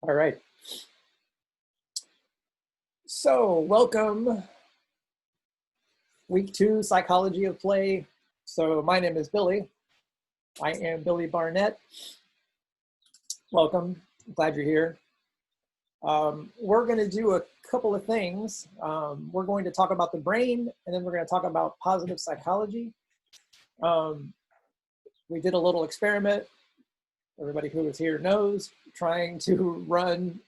All right. So welcome, week 2, psychology of play. So my name is Billy. I am Billy Barnett. Welcome, glad you're here. We're gonna do a couple of things. We're going to talk about the brain, and then we're gonna talk about positive psychology. We did a little experiment, everybody who is here knows, trying to run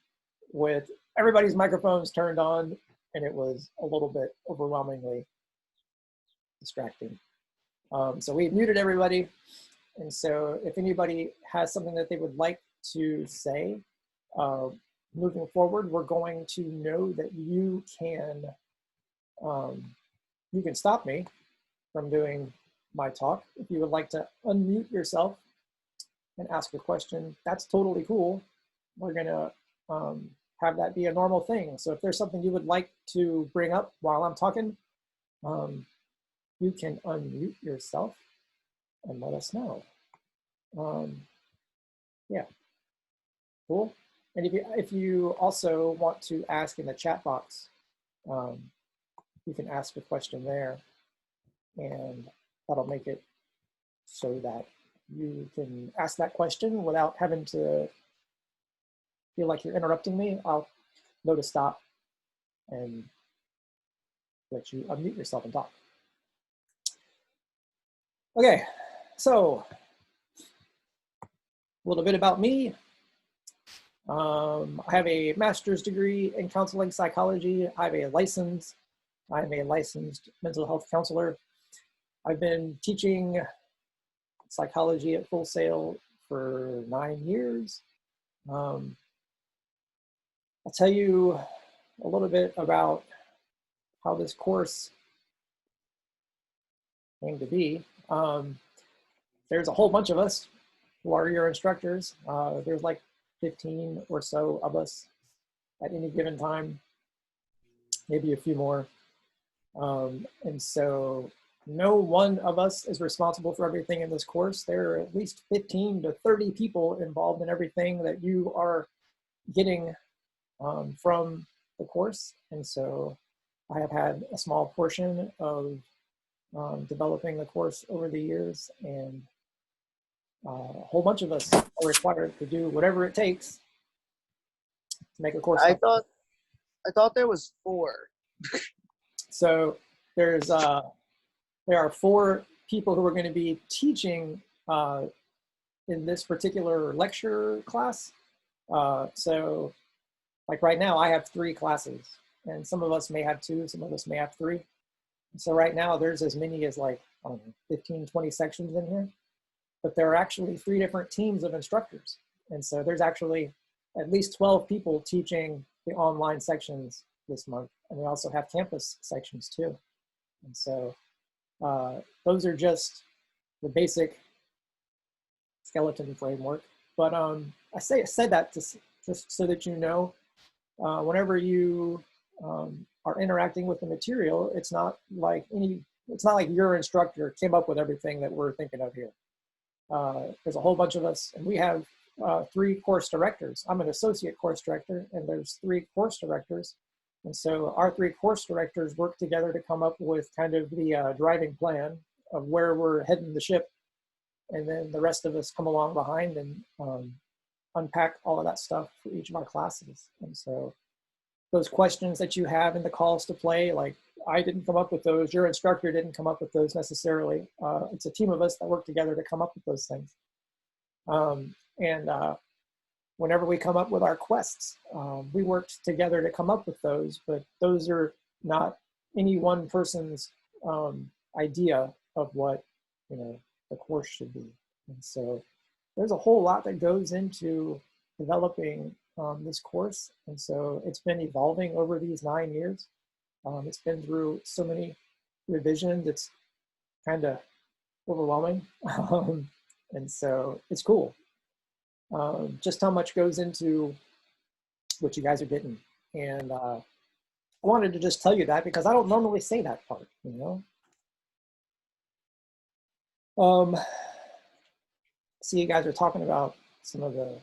with everybody's microphones turned on, and it was a little bit overwhelmingly distracting. So we muted everybody. And so if anybody has something that they would like to say, moving forward, we're going to know that you can stop me from doing my talk. If you would like to unmute yourself and ask a question, that's totally cool. We're gonna have that be a normal thing. So if there's something you would like to bring up while I'm talking, you can unmute yourself and let us know. Yeah, cool. And if you also want to ask in the chat box, you can ask a question there, and that'll make it so that you can ask that question without having to feel like you're interrupting me. I'll know to stop and let you unmute yourself and talk. Okay, so a little bit about me. I have a master's degree in counseling psychology. I'm a licensed mental health counselor. I've been teaching psychology at Full Sail for 9 years. I'll tell you a little bit about how this course came to be. There's a whole bunch of us who are your instructors. There's like 15 or so of us at any given time, maybe a few more. And so no one of us is responsible for everything in this course. There are at least 15 to 30 people involved in everything that you are getting from the course. And so I have had a small portion of developing the course over the years, and a whole bunch of us are required to do whatever it takes to make a course. I thought there was 4. So there are 4 people who are going to be teaching in this particular lecture class. So like right now I have 3 classes, and some of us may have 2, some of us may have 3. So right now there's as many as like, I don't know, 15, 20 sections in here, but there are actually 3 different teams of instructors. And so there's actually at least 12 people teaching the online sections this month. And we also have campus sections too. And so those are just the basic skeleton framework. But I said that just so that you know, whenever you are interacting with the material, it's not like your instructor came up with everything that we're thinking of here. There's a whole bunch of us, and we have 3 course directors. I'm an associate course director, and there's 3 course directors. And so our 3 course directors work together to come up with kind of the driving plan of where we're heading the ship. And then the rest of us come along behind and unpack all of that stuff for each of our classes. And so those questions that you have in the calls to play, like I didn't come up with those, your instructor didn't come up with those necessarily. It's a team of us that work together to come up with those things. Whenever we come up with our quests, we worked together to come up with those, but those are not any one person's idea of what the course should be. And so there's a whole lot that goes into developing this course. And so it's been evolving over these 9 years. It's been through so many revisions, it's kind of overwhelming. And so it's cool. Just how much goes into what you guys are getting. And I wanted to just tell you that because I don't normally say that part, See, you guys are talking about some of the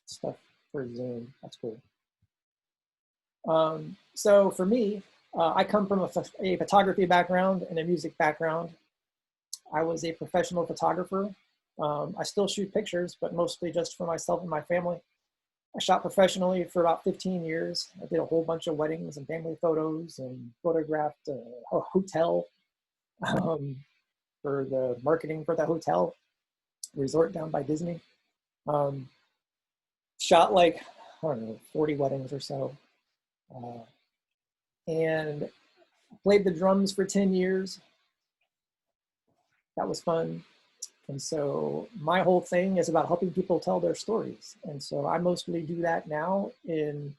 stuff for Zoom. That's cool. So for me, I come from a photography background and a music background. I was a professional photographer. I still shoot pictures, but mostly just for myself and my family. I shot professionally for about 15 years. I did a whole bunch of weddings and family photos and photographed a hotel for the marketing for the hotel resort down by Disney. Shot like, I don't know, 40 weddings or so. And played the drums for 10 years. That was fun. And so my whole thing is about helping people tell their stories. And so I mostly do that now in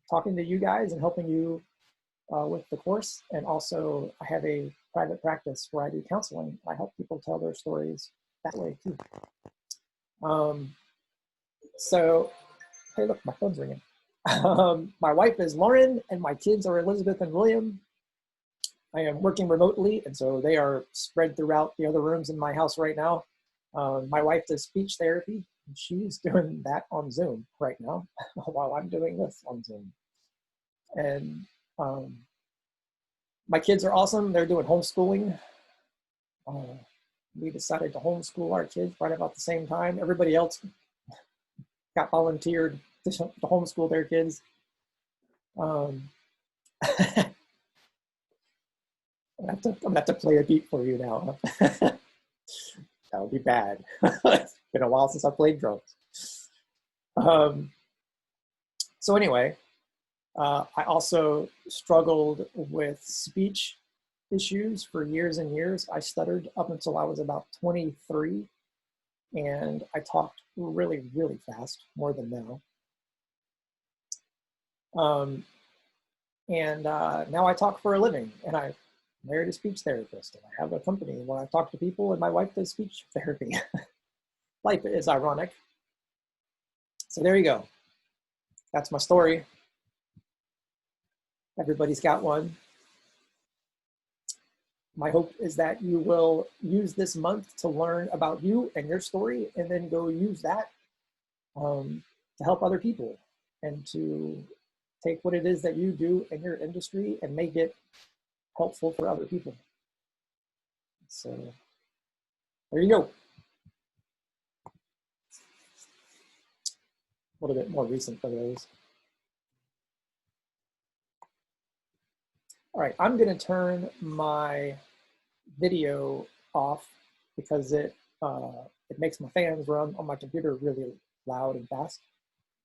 talking to you guys and helping you with the course. And also I have a private practice where I do counseling. I help people tell their stories that way too. So, hey, look, my phone's ringing. My wife is Lauren and my kids are Elizabeth and William. I am working remotely, and so they are spread throughout the other rooms in my house right now. My wife does speech therapy, and she's doing that on Zoom right now while I'm doing this on Zoom. And my kids are awesome. They're doing homeschooling. We decided to homeschool our kids right about the same time. Everybody else got volunteered to homeschool their kids. I'm gonna have to play a beat for you now. That would be bad. It's been a while since I played drums. So anyway, I also struggled with speech issues for years and years. I stuttered up until I was about 23, and I talked really, really fast, more than now. Now I talk for a living, and I married a speech therapist, and I have a company where I talk to people, and my wife does speech therapy. Life is ironic. So there you go. That's my story. Everybody's got one. My hope is that you will use this month to learn about you and your story, and then go use that to help other people and to take what it is that you do in your industry and make it helpful for other people. So there you go. A little bit more recent for those. All right, I'm going to turn my video off because it makes my fans run on my computer really loud and fast.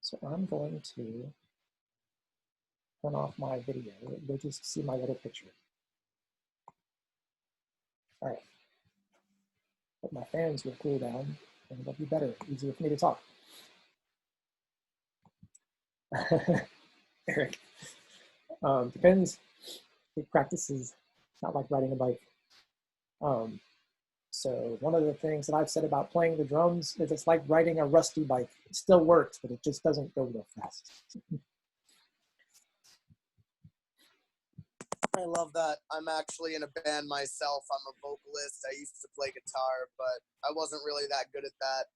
So I'm going to turn off my video. You'll just see my little picture. All right. But my fans will cool down and it'll be better, easier for me to talk. Eric, depends. It practices, not like riding a bike. So one of the things that I've said about playing the drums is it's like riding a rusty bike. It still works, but it just doesn't go real fast. I love that. I'm actually in a band myself. I'm a vocalist. I used to play guitar, but I wasn't really that good at that.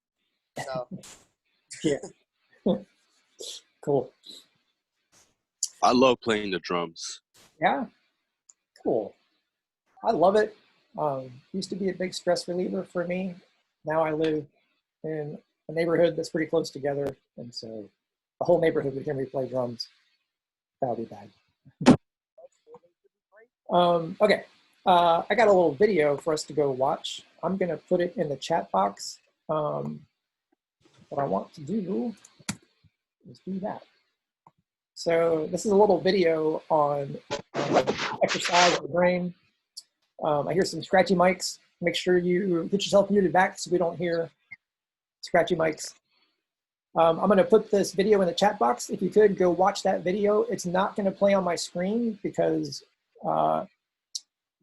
So Yeah. Cool. I love playing the drums. Yeah. Cool. I love it. Used to be a big stress reliever for me. Now I live in a neighborhood that's pretty close together, and so the whole neighborhood would hear me play drums. That would be bad. Okay, I got a little video for us to go watch. I'm gonna put it in the chat box. What I want to do is do that. So this is a little video on exercise of the brain. I hear some scratchy mics. Make sure you get yourself muted back so we don't hear scratchy mics. I'm going to put this video in the chat box. If you could, go watch that video. It's not going to play on my screen because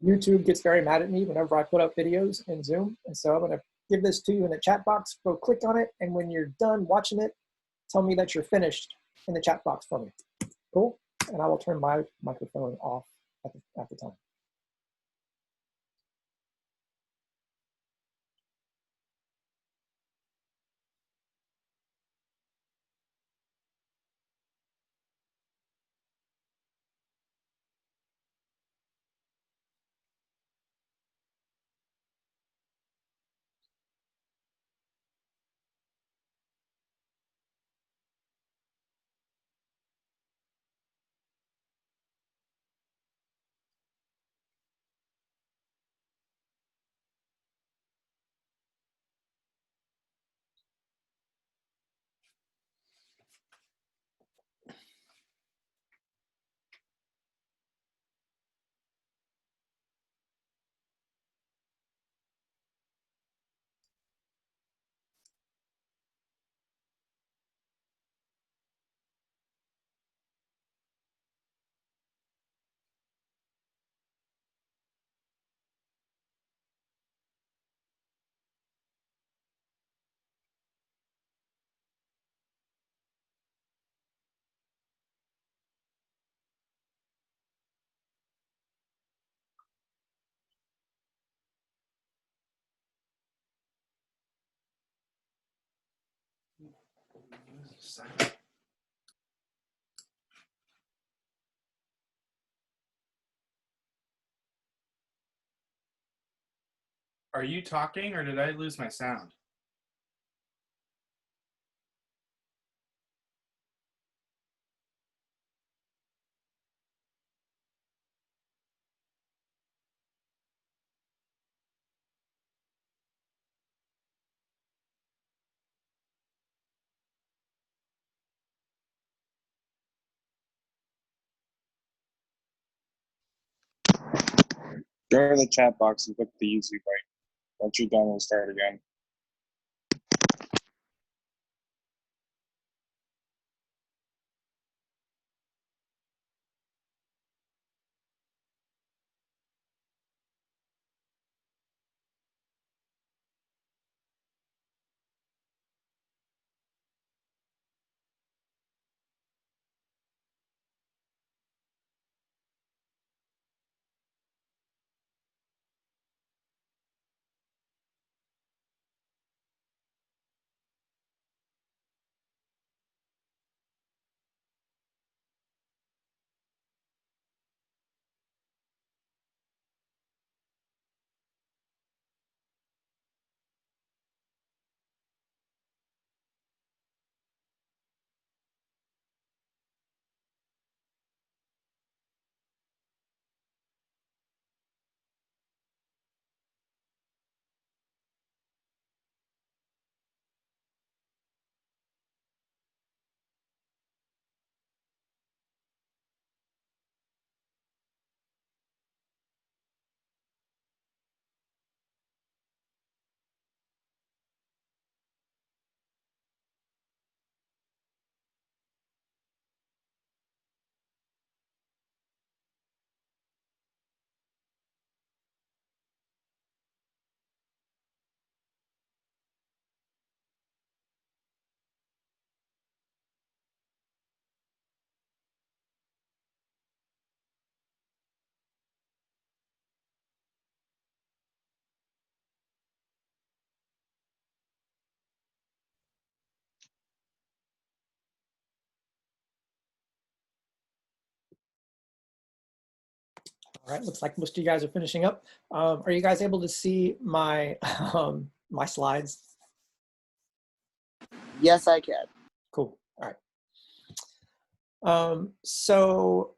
YouTube gets very mad at me whenever I put up videos in Zoom. And so I'm going to give this to you in the chat box. Go click on it. And when you're done watching it, tell me that you're finished in the chat box for me. Cool? And I will turn my microphone off at the time. Are you talking or did I lose my sound? Go to the chat box and click the YouTube link. Once you're done, we'll start again. All right, looks like most of you guys are finishing up. Are you guys able to see my my slides? Yes, I can. Cool. All right. So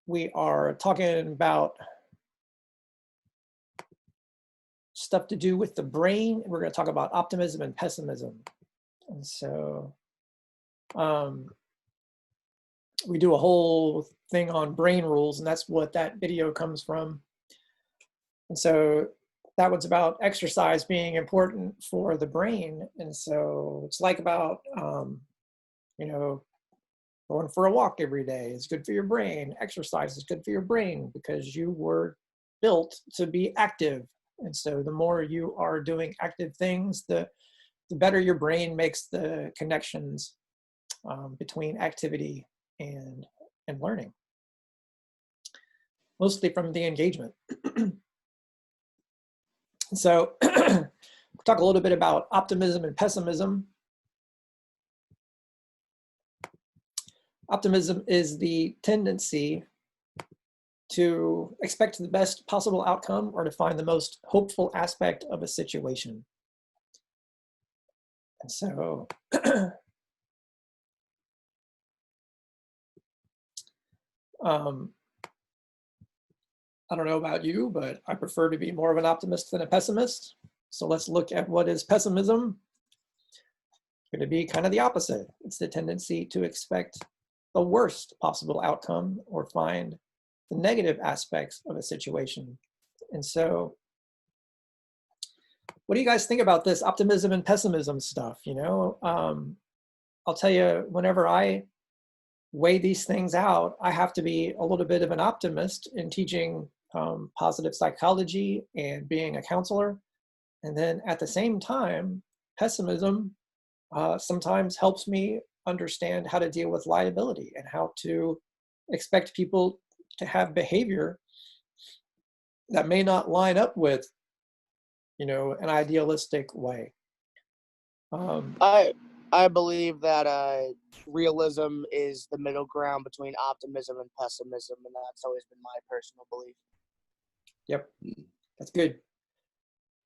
we are talking about stuff to do with the brain. We're going to talk about optimism and pessimism. And so we do a whole thing on brain rules, and that's what that video comes from. And so that one's about exercise being important for the brain. And so it's like about, you know, going for a walk every day is good for your brain. Exercise is good for your brain because you were built to be active. And so the more you are doing active things, the better your brain makes the connections between activity and learning, mostly from the engagement. So we'll talk a little bit about optimism and pessimism. Optimism is the tendency to expect the best possible outcome or to find the most hopeful aspect of a situation. And so I don't know about you, but I prefer to be more of an optimist than a pessimist. So let's look at what is pessimism. It's going to be kind of the opposite. It's the tendency to expect the worst possible outcome or find the negative aspects of a situation. And so what do you guys think about this optimism and pessimism stuff? You know, I'll tell you, whenever I weigh these things out, I have to be a little bit of an optimist in teaching positive psychology and being a counselor. And then at the same time, pessimism sometimes helps me understand how to deal with liability and how to expect people to have behavior that may not line up with, you know, an idealistic way. I I believe that realism is the middle ground between optimism and pessimism, and that's always been my personal belief. Yep, that's good.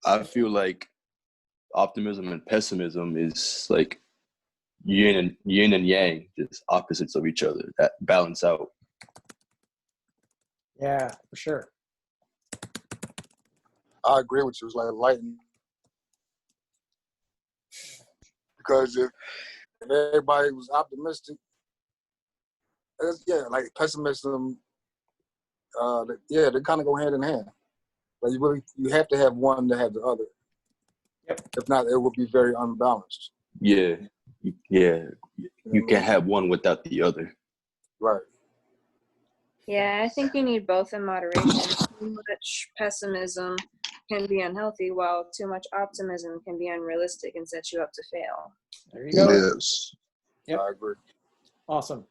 I feel like optimism and pessimism is like yin and yang, just opposites of each other that balance out. Yeah, for sure. I agree with you. It's like lightning. Because if everybody was optimistic, like pessimism, they kind of go hand in hand. But you have to have one to have the other. Yep. If not, it would be very unbalanced. Yeah. You can't have one without the other. Right. Yeah, I think you need both in moderation. Too much pessimism can be unhealthy, while too much optimism can be unrealistic and set you up to fail. There you go. Yes. Yep. I agree. Awesome.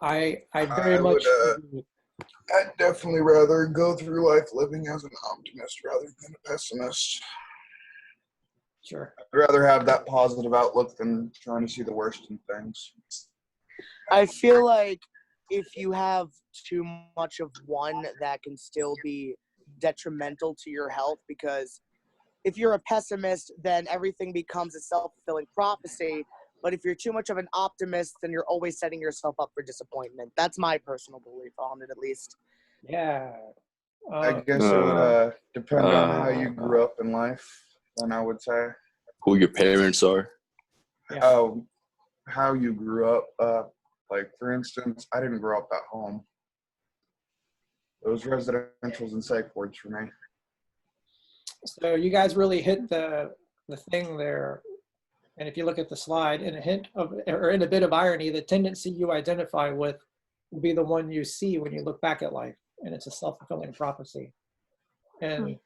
I very much agree. I'd definitely rather go through life living as an optimist rather than a pessimist. Sure. I'd rather have that positive outlook than trying to see the worst in things. I feel like if you have too much of one, that can still be detrimental to your health, because if you're a pessimist, then everything becomes a self-fulfilling prophecy. But if you're too much of an optimist, then you're always setting yourself up for disappointment. That's my personal belief on it, at least. Yeah. I guess it would depend on how you grew up in life, then I would say. Who your parents are. Yeah. How you grew up. Like, for instance, I didn't grow up at home. It was residentials and psych wards for me. So you guys really hit the thing there. And if you look at the slide, in a bit of irony, the tendency you identify with will be the one you see when you look back at life, and it's a self-fulfilling prophecy. And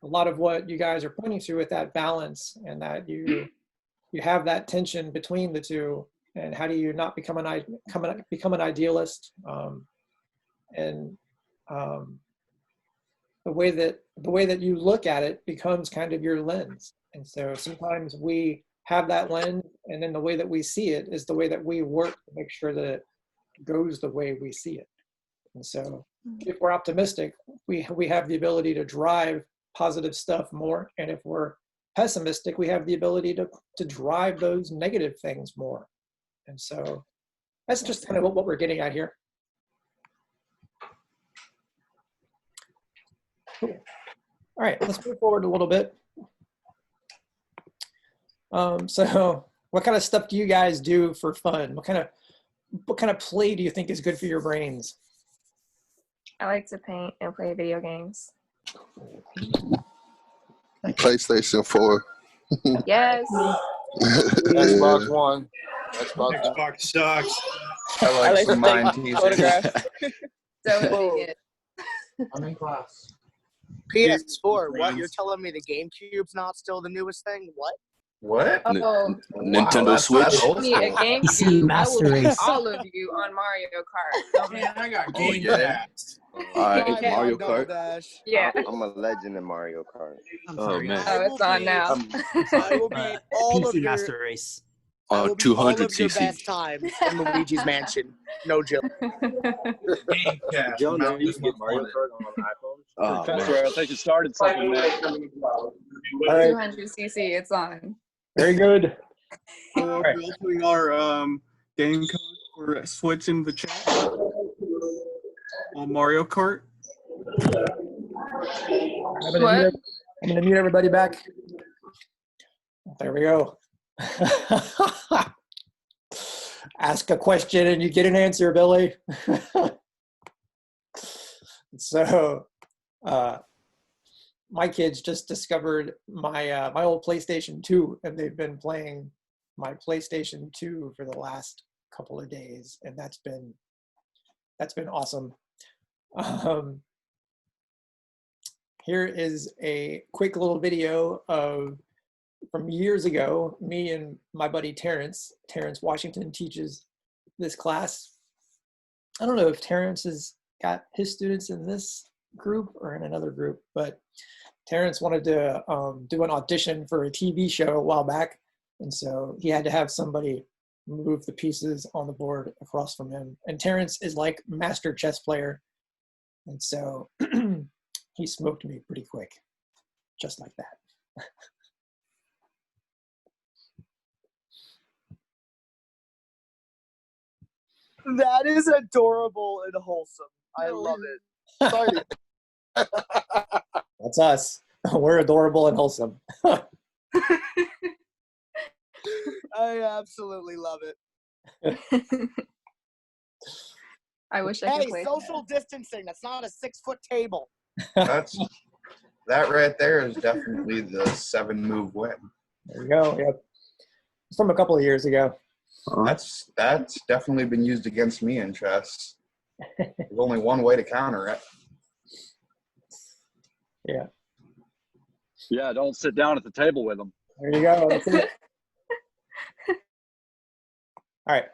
a lot of what you guys are pointing to with that balance, and that you have that tension between the two, and how do you not become an idealist, and the way that you look at it becomes kind of your lens. And so sometimes we have that lens, and then the way that we see it is the way that we work to make sure that it goes the way we see it. And so if we're optimistic, we have the ability to drive positive stuff more. And if we're pessimistic, we have the ability to drive those negative things more. And so that's just kind of what we're getting at here. Cool. All right, let's move forward a little bit. So what kind of stuff do you guys do for fun? What kind of play do you think is good for your brains? I like to paint and play video games. PlayStation 4. Yes. Xbox One. Xbox sucks. I like some mind take teasers. photographs. So it. I'm in class. PS4, what? You're telling me the GameCube's not still the newest thing? What? What? Oh, Nintendo that's Switch. old me a school. GameCube. I Master will beat Race. all of you on Mario Kart. Man, I got Oh, Game yeah. Pass. All right, Yeah. Mario Double Kart. Dash. Yeah. I'm a legend in Mario Kart. I'm Oh, sorry, man. guys. Oh, it's on now. I will beat all of PC your Master Race. I will beat 200 all of your cc. best times in Luigi's Mansion. No joke. Game Pass. Joe Mountain never used to get Mario Wanted. Kart on iPhone. Oh, That's man. right. I think it started something there. All right, 200cc, it's on. very good. We're opening our game code for Switch in the chat on Mario Kart. I'm gonna mute everybody back. There we go. Ask a question and you get an answer, Billy. So, my kids just discovered my my old PlayStation 2, and they've been playing my PlayStation 2 for the last couple of days, and that's been awesome. Here is a quick little video from years ago. Me and my buddy Terrence Washington teaches this class. I don't know if Terrence has got his students in this group or in another group, but Terrence wanted to do an audition for a TV show a while back, and so he had to have somebody move the pieces on the board across from him. And Terrence is like master chess player, and so he smoked me pretty quick, just like that. That is adorable and wholesome. I love it. Sorry. That's us. We're adorable and wholesome. I absolutely love it. I wish I could Hey, play. social distancing. That's not a 6-foot table. That's that right there is definitely the 7-move win. There you go. Yep. It's from a couple of years ago. That's definitely been used against me in chess. There's only one way to counter it. Yeah. Yeah, don't sit down at the table with them. There you go. That's it. All right.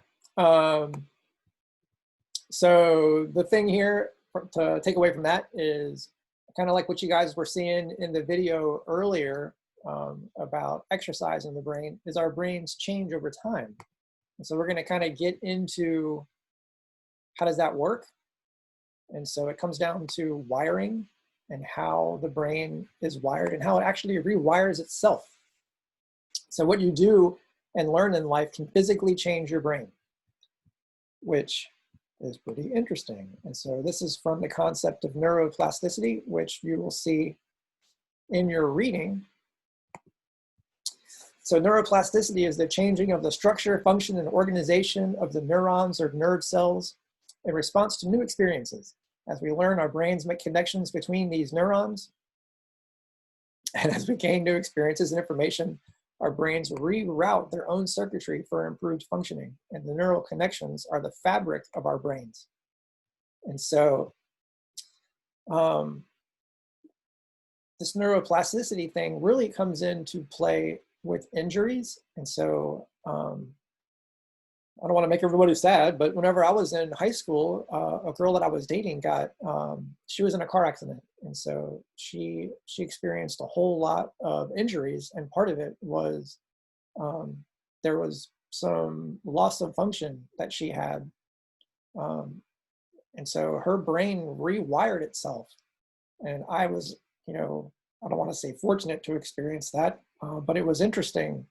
So the thing here to take away from that is kind of like what you guys were seeing in the video earlier about exercise in the brain, is our brains change over time. And so we're going to kind of get into how does that work. And so it comes down to wiring and how the brain is wired and how it actually rewires itself. So what you do and learn in life can physically change your brain, which is pretty interesting. And so this is from the concept of neuroplasticity, which you will see in your reading. So neuroplasticity is the changing of the structure, function, and organization of the neurons or nerve cells in response to new experiences. As we learn, our brains make connections between these neurons. And as we gain new experiences and information, our brains reroute their own circuitry for improved functioning. And the neural connections are the fabric of our brains. And so this neuroplasticity thing really comes into play with injuries. And so I don't want to make everybody sad, but whenever I was in high school, a girl that I was dating got, she was in a car accident. And so she experienced a whole lot of injuries. And part of it was there was some loss of function that she had. And so her brain rewired itself. And I was, I don't want to say fortunate to experience that, but it was interesting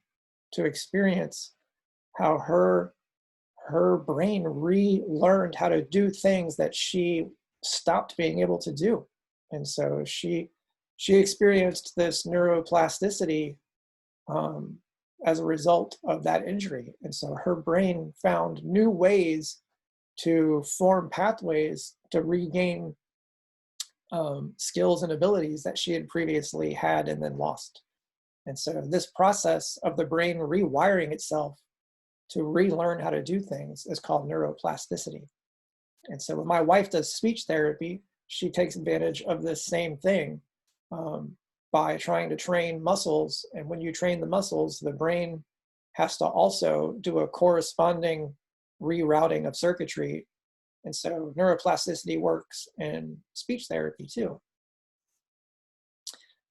to experience how her brain relearned how to do things that she stopped being able to do. And so she experienced this neuroplasticity as a result of that injury. And so her brain found new ways to form pathways to regain skills and abilities that she had previously had and then lost. And so this process of the brain rewiring itself to relearn how to do things is called neuroplasticity. And so when my wife does speech therapy, she takes advantage of this same thing by trying to train muscles. And when you train the muscles, the brain has to also do a corresponding rerouting of circuitry. And so neuroplasticity works in speech therapy too.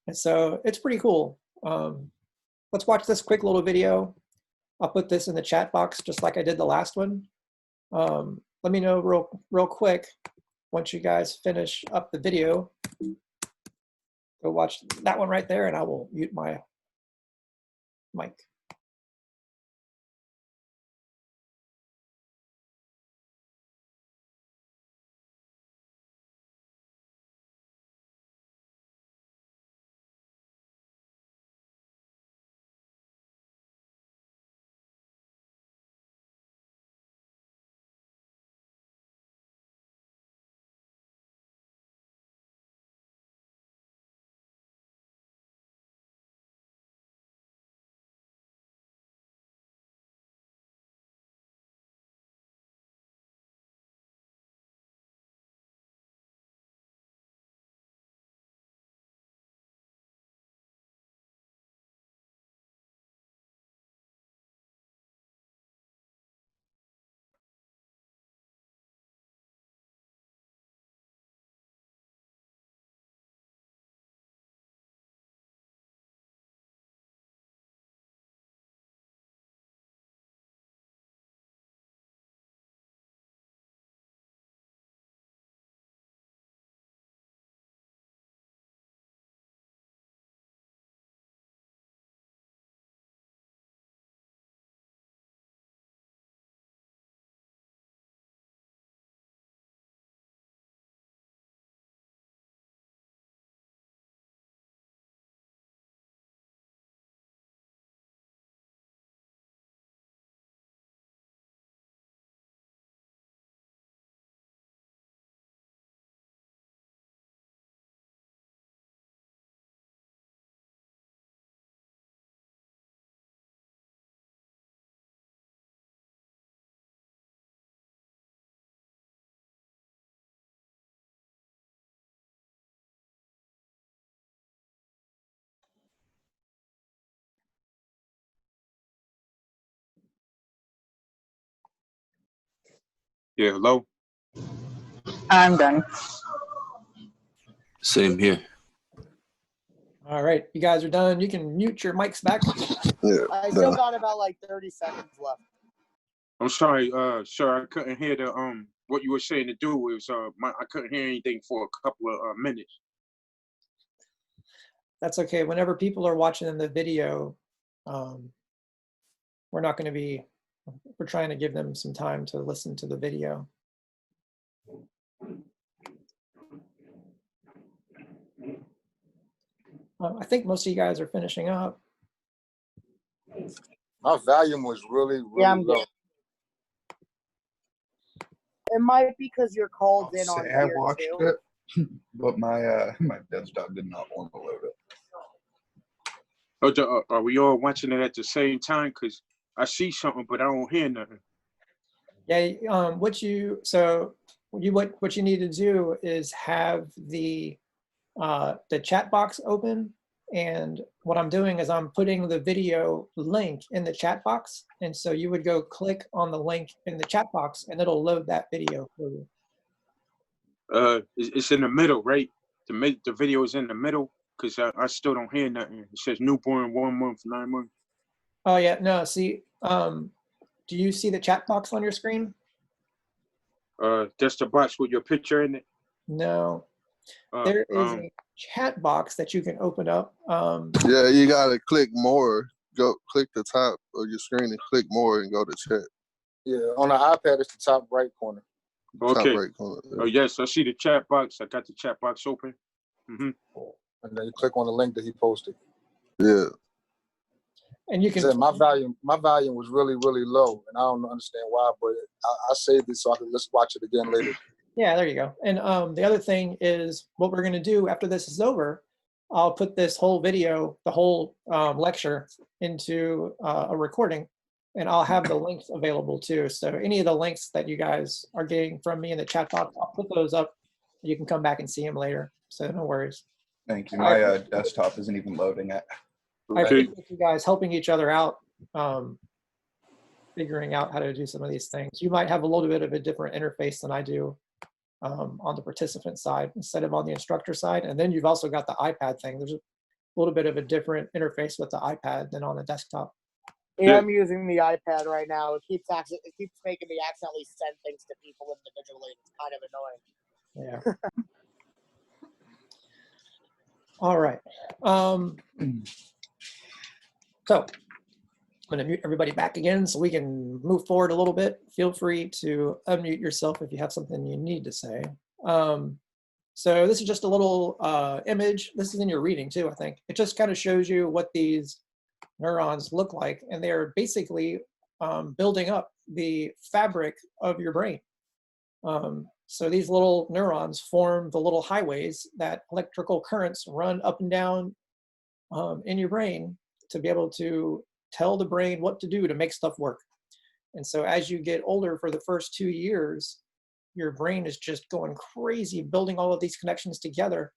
And so it's pretty cool. Let's watch this quick little video. I'll put this in the chat box just like I did the last one. Let me know real quick once you guys finish up the video. Go watch that one right there and I will mute my mic. Yeah, hello? I'm done. Same here. All right, you guys are done. You can mute your mics back. Yeah. I still got about like 30 seconds left. I'm sorry, sir, I couldn't hear the what you were saying to do. It was I couldn't hear anything for a couple of minutes. That's okay. Whenever people are watching in the video, we're not going to be, we're trying to give them some time to listen to the video. I think most of you guys are finishing up. My volume was really Yeah, I'm low. good. It might be because you're called in on I here watched too. it, but my my desktop did not want to load it. Oh, are we all watching it at the same time? Because I see something, but I don't hear nothing. Yeah, what you need to do is have the chat box open, and what I'm doing is I'm putting the video link in the chat box, and so you would go click on the link in the chat box and it'll load that video for you. It's in the middle, right? The video is in the middle, because I still don't hear nothing. It says newborn 1 month, 9 months. Oh yeah, no, see, do you see the chat box on your screen? That's the box with your picture in it. No, there is a chat box that you can open up. Yeah, you gotta click more. Go click the top of your screen and click more and go to chat. Yeah, on the iPad, it's the top right corner. Okay. Top right corner. Oh yes, I see the chat box. I got the chat box open. And then you click on the link that he posted. Yeah. And you can. My volume was really low, and I don't understand why. But I saved it so I can watch it again later. Yeah, there you go. And the other thing is, what we're going to do after this is over, I'll put this whole video, the whole lecture, into a recording, and I'll have the links available too. So any of the links that you guys are getting from me in the chat box, I'll put those up. You can come back and see them later. So no worries. Thank you. My desktop isn't even loading it. I appreciate you guys helping each other out, figuring out how to do some of these things. You might have a little bit of a different interface than I do on the participant side instead of on the instructor side. And then you've also got the iPad thing. There's a little bit of a different interface with the iPad than on the desktop. Yeah, I'm using the iPad right now. It keeps making me accidentally send things to people individually. It's kind of annoying. Yeah. All right. So I'm going to mute everybody back again so we can move forward a little bit. Feel free to unmute yourself if you have something you need to say. So this is just a little image. This is in your reading too, I think. It just kind of shows you what these neurons look like, and they're basically building up the fabric of your brain. So these little neurons form the little highways that electrical currents run up and down in your brain to be able to tell the brain what to do to make stuff work. And so as you get older, for the first 2 years, your brain is just going crazy, building all of these connections together.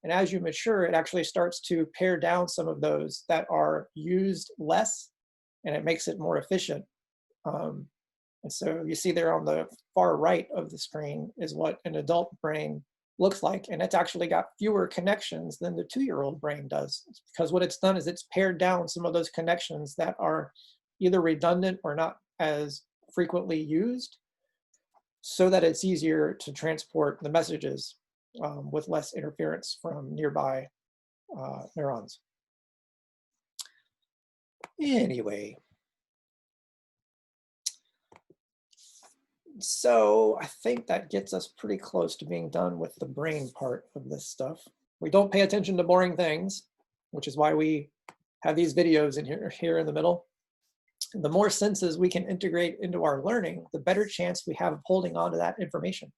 And as you mature, it actually starts to pare down some of those that are used less, and it makes it more efficient. And so you see there on the far right of the screen is what an adult brain looks like. And it's actually got fewer connections than the 2-year-old brain does. It's because what it's done is it's pared down some of those connections that are either redundant or not as frequently used, so that it's easier to transport the messages with less interference from nearby neurons. Anyway. So I think that gets us pretty close to being done with the brain part of this stuff. We don't pay attention to boring things, which is why we have these videos in here in the middle. And the more senses we can integrate into our learning, the better chance we have of holding on to that information.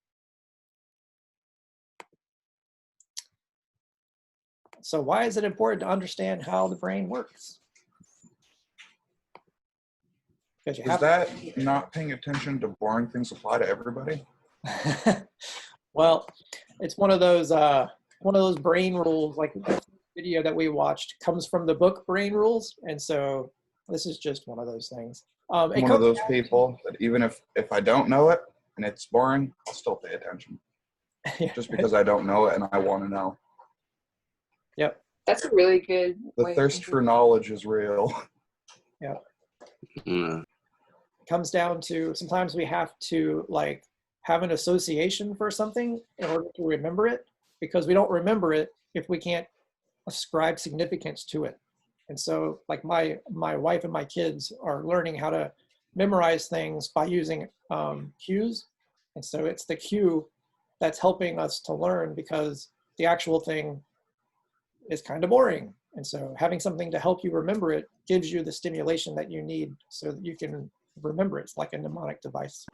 So why is it important to understand how the brain works? Does that not paying attention to boring things apply to everybody? Well, it's one of those brain rules, like the video that we watched comes from the book Brain Rules, and so this is just one of those things. I'm one of those people that even if I don't know it and it's boring, I'll still pay attention. Just because I don't know it and I want to know. Yep. That's a really good The way thirst for knowledge is real. Yeah. Mm. Comes down to sometimes we have to like have an association for something in order to remember it, because we don't remember it if we can't ascribe significance to it. And so like my wife and my kids are learning how to memorize things by using cues. And so it's the cue that's helping us to learn, because the actual thing is kind of boring. And so having something to help you remember it gives you the stimulation that you need so that you can remember it. It's like a mnemonic device.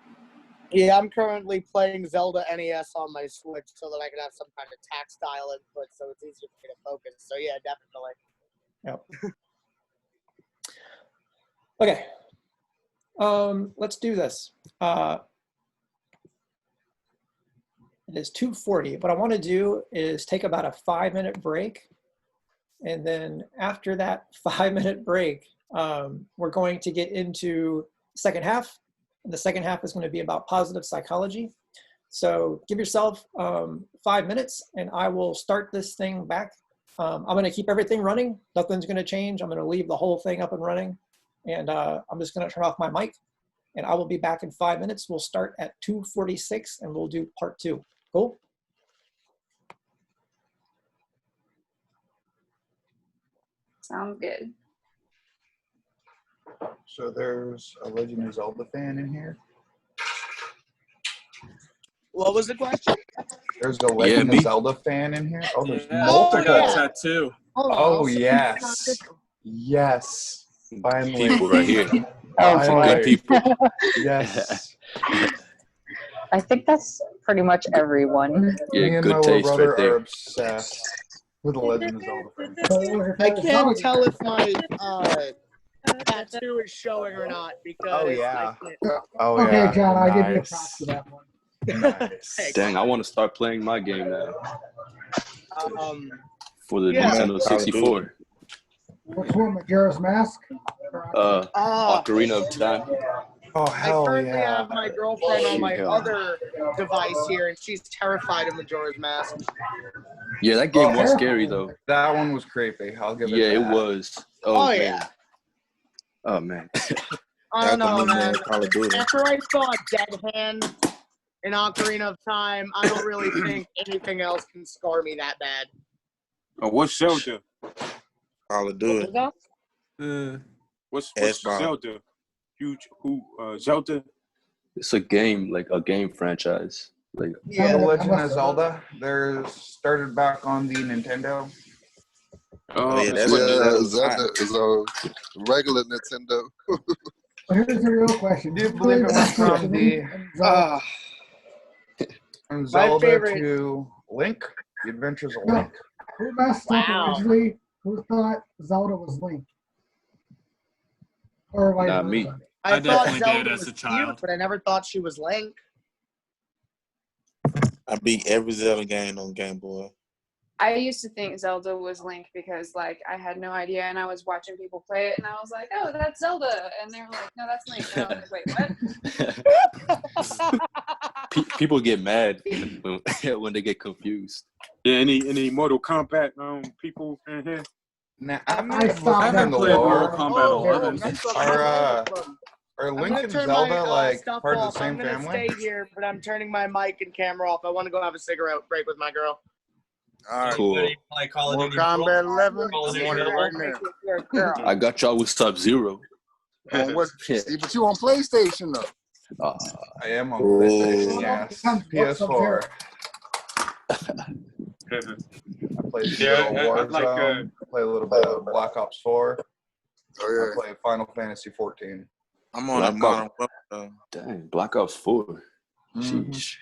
Yeah, I'm currently playing Zelda NES on my Switch so that I can have some kind of tactile input so it's easier for me to focus. So yeah, definitely. Yep. Okay. Let's do this. It is 2:40. What I want to do is take about a 5-minute break. And then after that 5-minute break, we're going to get into the second half. And the second half is going to be about positive psychology. So give yourself 5 minutes and I will start this thing back. I'm going to keep everything running. Nothing's going to change. I'm going to leave the whole thing up and running. And I'm just going to turn off my mic. And I will be back in 5 minutes. We'll start at 2:46 and we'll do part 2. Cool? Sounds good. So there's a Legend of Zelda fan in here. What was the question? There's a Legend of Zelda fan in here. Oh, there's Yeah, multiple. I got a tattoo. Oh yes, yes. Finally, People right here. Finally. Good people. Yes. I think that's pretty much everyone. Me Yeah, and my good little taste brother right are there. obsessed with the Legend of Zelda fan. I can't tell if my tattoo is showing or not because Oh yeah. I Oh Okay, yeah. John, I'll give you a Nice. props for that one. Nice. Dang, I want to start playing my game now for the yeah. Nintendo 64. Which one, Majora's Mask? Ocarina of Time. Oh I hell currently yeah. have my girlfriend on my Yeah. other device here, and she's terrified of Majora's Mask. Yeah, that game was scary though. That one was creepy. I'll give it Yeah, that. it was. Oh, man. yeah. Oh man. I don't know, man. Call of Duty. After I saw Dead Hand in Ocarina of Time, I don't really think anything else can scar me that bad. Oh, what's Zelda? Call of Duty. What's Xbox. Zelda? Zelda? It's a game, like a game franchise. Like Yeah, the Legend of Zelda. There's started back on the Nintendo. Oh, yeah, that's Zelda is a regular Nintendo. Well, here's the real question. Do you believe it went from the from Zelda favorite- to Link? The Adventures of No. Link. Who messed up originally? Who thought Zelda was Link? Or vice Not me. versa? I thought definitely Zelda did as was a cute, child. but I never thought she was Link. I beat every Zelda game on Game Boy. I used to think Zelda was Link because, like, I had no idea, and I was watching people play it, and I was like, "Oh, that's Zelda," and they were like, "No, that's Link." And I was like, "Wait, what?" People get mad when they get confused. Yeah, any Mortal Kombat people in here? Nah, I'm I not stopped looking in the playing Mortal lore. Kombat 11. Are I'm Link gonna and turn Zelda my like stuff part of off. the same I'm gonna family? stay here, but I'm turning my mic and camera off. I want to go have a cigarette break with my girl. All right. Cool. Play Call of Mortal Duty Kombat 11. Call of I'm Duty on it World. right now. You're a girl. I got y'all with Sub-Zero. On what? Yeah. See, but you on PlayStation though. I am on Oh. PlayStation, yes. PS4. I play Yeah, Zero I'd like, Warzone. I play a little bit of Black Ops 4. Oh I yeah. play Final Fantasy 14. I'm on a Black modern. Dang, Black Ops 4. Mhm. Sheesh.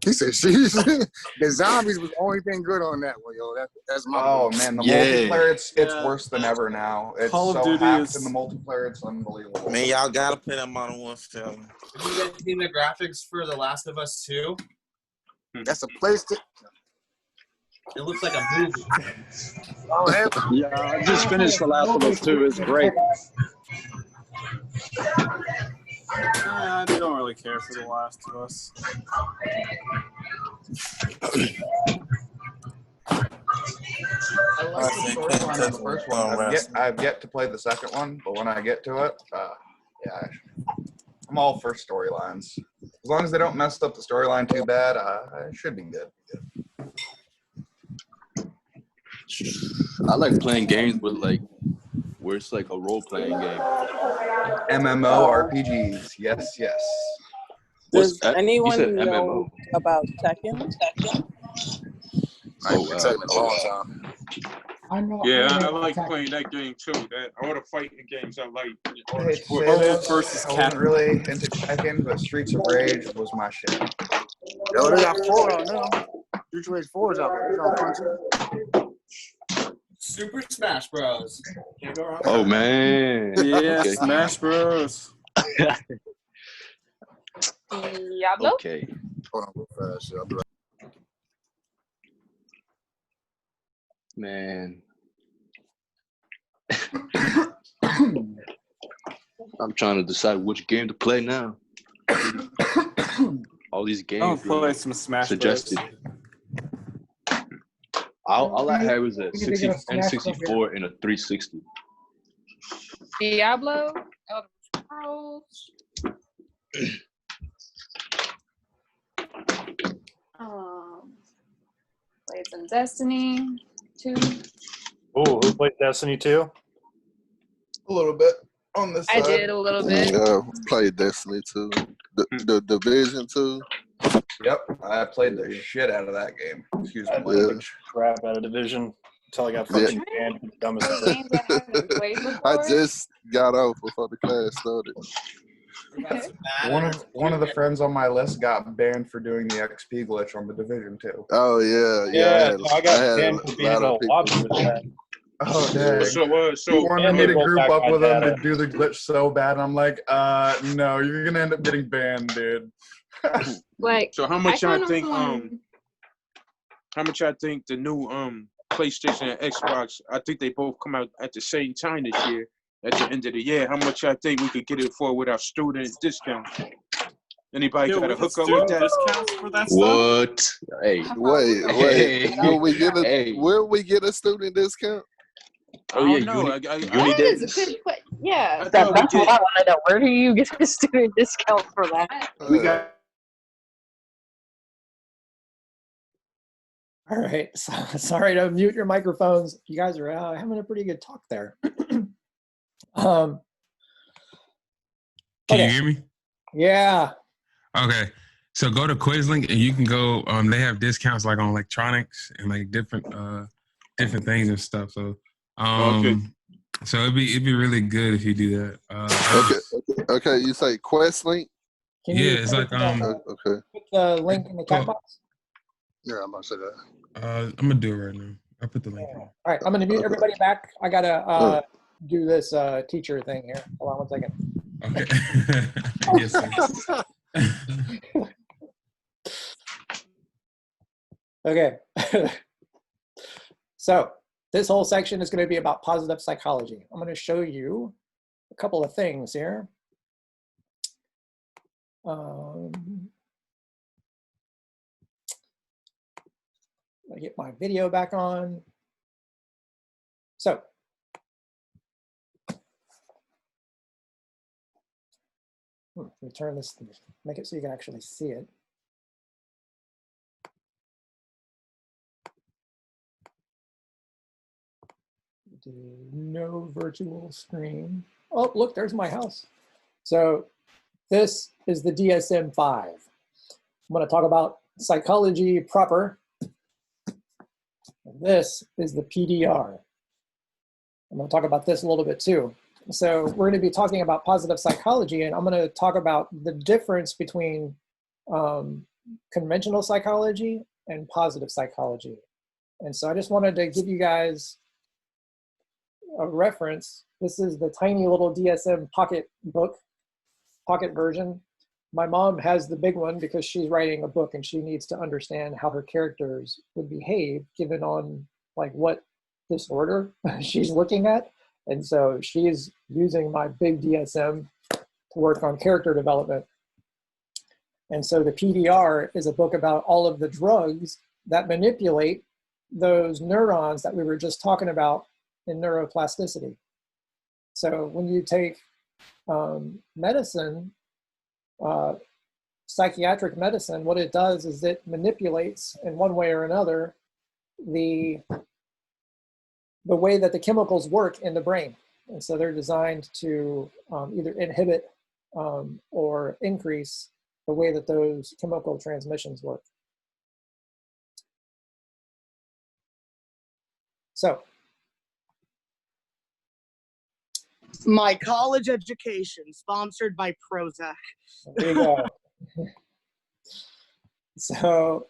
He said, "Sheesh." The zombies was the only thing good on that one, yo. That's my. Oh man, the Yeah. multiplayer it's Yeah. worse than ever now. It's Call of so Duty hacked is- in the multiplayer, it's unbelievable. Man, y'all gotta play that Modern Warfare. Have you guys seen the graphics for The Last of Us 2? That's a PlayStation. It looks like a movie. Oh, hell. Yeah, I just finished The Last of Us 2. It's great. I don't really care for The Last of Us. I like the storyline of the first one. I've yet to play the second one, but when I get to it, yeah, I'm all for storylines. As long as they don't mess up the storyline too bad, it should be good. I like playing games with like where it's like a role playing game. MMORPGs, yes. Does You anyone said know MMO. about Tekken? I ain't been Tekken in a long time. I know. Yeah, I know like Tekken. playing that game too. That all the fighting games I like. I hate to say this, I wasn't really into Tekken, but Streets of Rage was my shit. Yo, they got 4 out now. Streets of Rage 4 is out. It's on Crunchy. Super Smash Bros. Can't go wrong. Oh man. Yeah, Okay. Smash Bros. Diablo? Okay. Hold on, real fast. I'll be right. Man. I'm trying to decide which game to play now. All these games I'll play some Smash suggested. Bros. All I had was a You can get a Smash N64 and a 360. Diablo? Elder Scrolls? Played some Destiny 2. Oh, who played Destiny 2? A little bit on this I side. did a little bit. Yeah, played Destiny 2. The Division 2. Yep, I played the shit out of that game. Excuse my I played language. crap out of Division until I got fucking banned for the dumbest thing. Games I haven't played before. I just got off before the class started. One of the friends on my list got banned for doing the XP glitch on the Division 2. Oh yeah. Yeah, I got had banned for being in a lobby with that. Oh dang! So he wanted me to rolled group back up my with him to data. do the glitch so bad. I'm like, no, you're gonna end up getting banned, dude. Like, So how much I I kinda think want- how much I think the new PlayStation and Xbox, I think they both come out at the same time this year, at the end of the year. How much I think we could get it for with our student discount? Anybody Yo, got a we can hookup do with that? discounts for that stuff? What? Hey. Wait. Will we get a Hey. will we get a student discount? Oh yeah, I don't know. Uni That is days. a good question. Yeah. That's what I want to know. Where do you get a student discount for that? We got. All right. So, sorry to mute your microphones. You guys are having a pretty good talk there. Can you hear me? Yeah. Okay. So go to Quizlink and you can go. They have discounts like on electronics and like different things and stuff. So so it'd be really good if you do that. Okay. You say Questlink? Can yeah, you it's like Okay. put the link in the chat box? Yeah, I'm about to say that. I'm gonna do it right now. I'll put the link in. All right, I'm gonna mute everybody back. I gotta do this teacher thing here. Hold on 1 second. Okay. Yes, sir. Okay. So this whole section is going to be about positive psychology. I'm going to show you a couple of things here. I get my video back on. So let me turn this, make it so you can actually see it. No virtual screen. Oh, look, there's my house. So this is the DSM-5. I'm going to talk about psychology proper. This is the PDR. I'm going to talk about this a little bit too. So we're going to be talking about positive psychology, and I'm going to talk about the difference between conventional psychology and positive psychology. And so I just wanted to give you guys a reference. This is the tiny little DSM pocket book, pocket version. My mom has the big one because she's writing a book and she needs to understand how her characters would behave given on like what disorder she's looking at. And so she's using my big DSM to work on character development. And so the PDR is a book about all of the drugs that manipulate those neurons that we were just talking about in neuroplasticity. So when you take medicine, psychiatric medicine, what it does is it manipulates in one way or another the way that the chemicals work in the brain. And so they're designed to either inhibit or increase the way that those chemical transmissions work. So, my college education, sponsored by Prozac. There you go. So,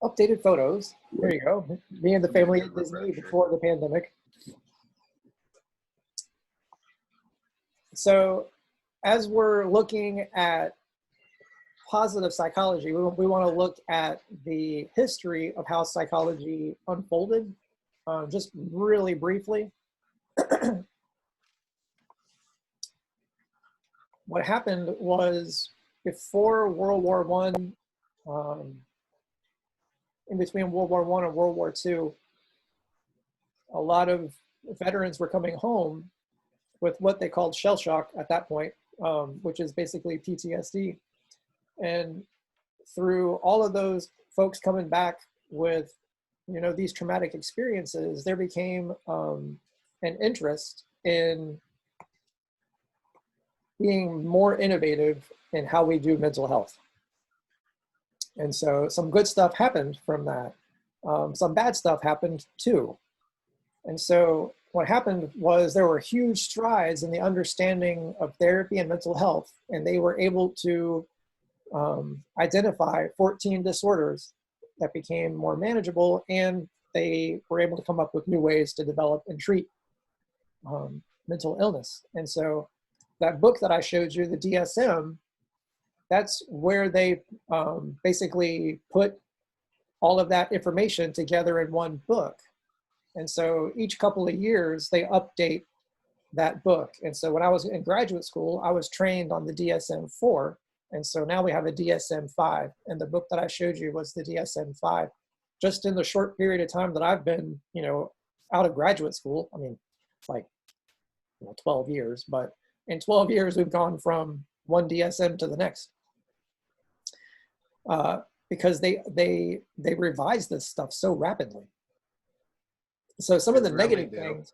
updated photos. There you go. Me and the family at Disney before the pandemic. So, as we're looking at positive psychology, we want to look at the history of how psychology unfolded, just really briefly. What happened was before World War I, in between World War I and World War II, a lot of veterans were coming home with what they called shell shock at that point, which is basically PTSD. And through all of those folks coming back with, these traumatic experiences, there became an interest in being more innovative in how we do mental health. And so some good stuff happened from that. Some bad stuff happened too. And so what happened was there were huge strides in the understanding of therapy and mental health, and they were able to identify 14 disorders that became more manageable, and they were able to come up with new ways to develop and treat mental illness. And so that book that I showed you, the DSM, that's where they basically put all of that information together in one book. And so each couple of years, they update that book. And so when I was in graduate school, I was trained on the DSM-4. And so now we have a DSM-5. And the book that I showed you was the DSM-5. Just in the short period of time that I've been, out of graduate school, I mean, like 12 years, but in 12 years, we've gone from one DSM to the next. Because they revise this stuff so rapidly. So some of the negative things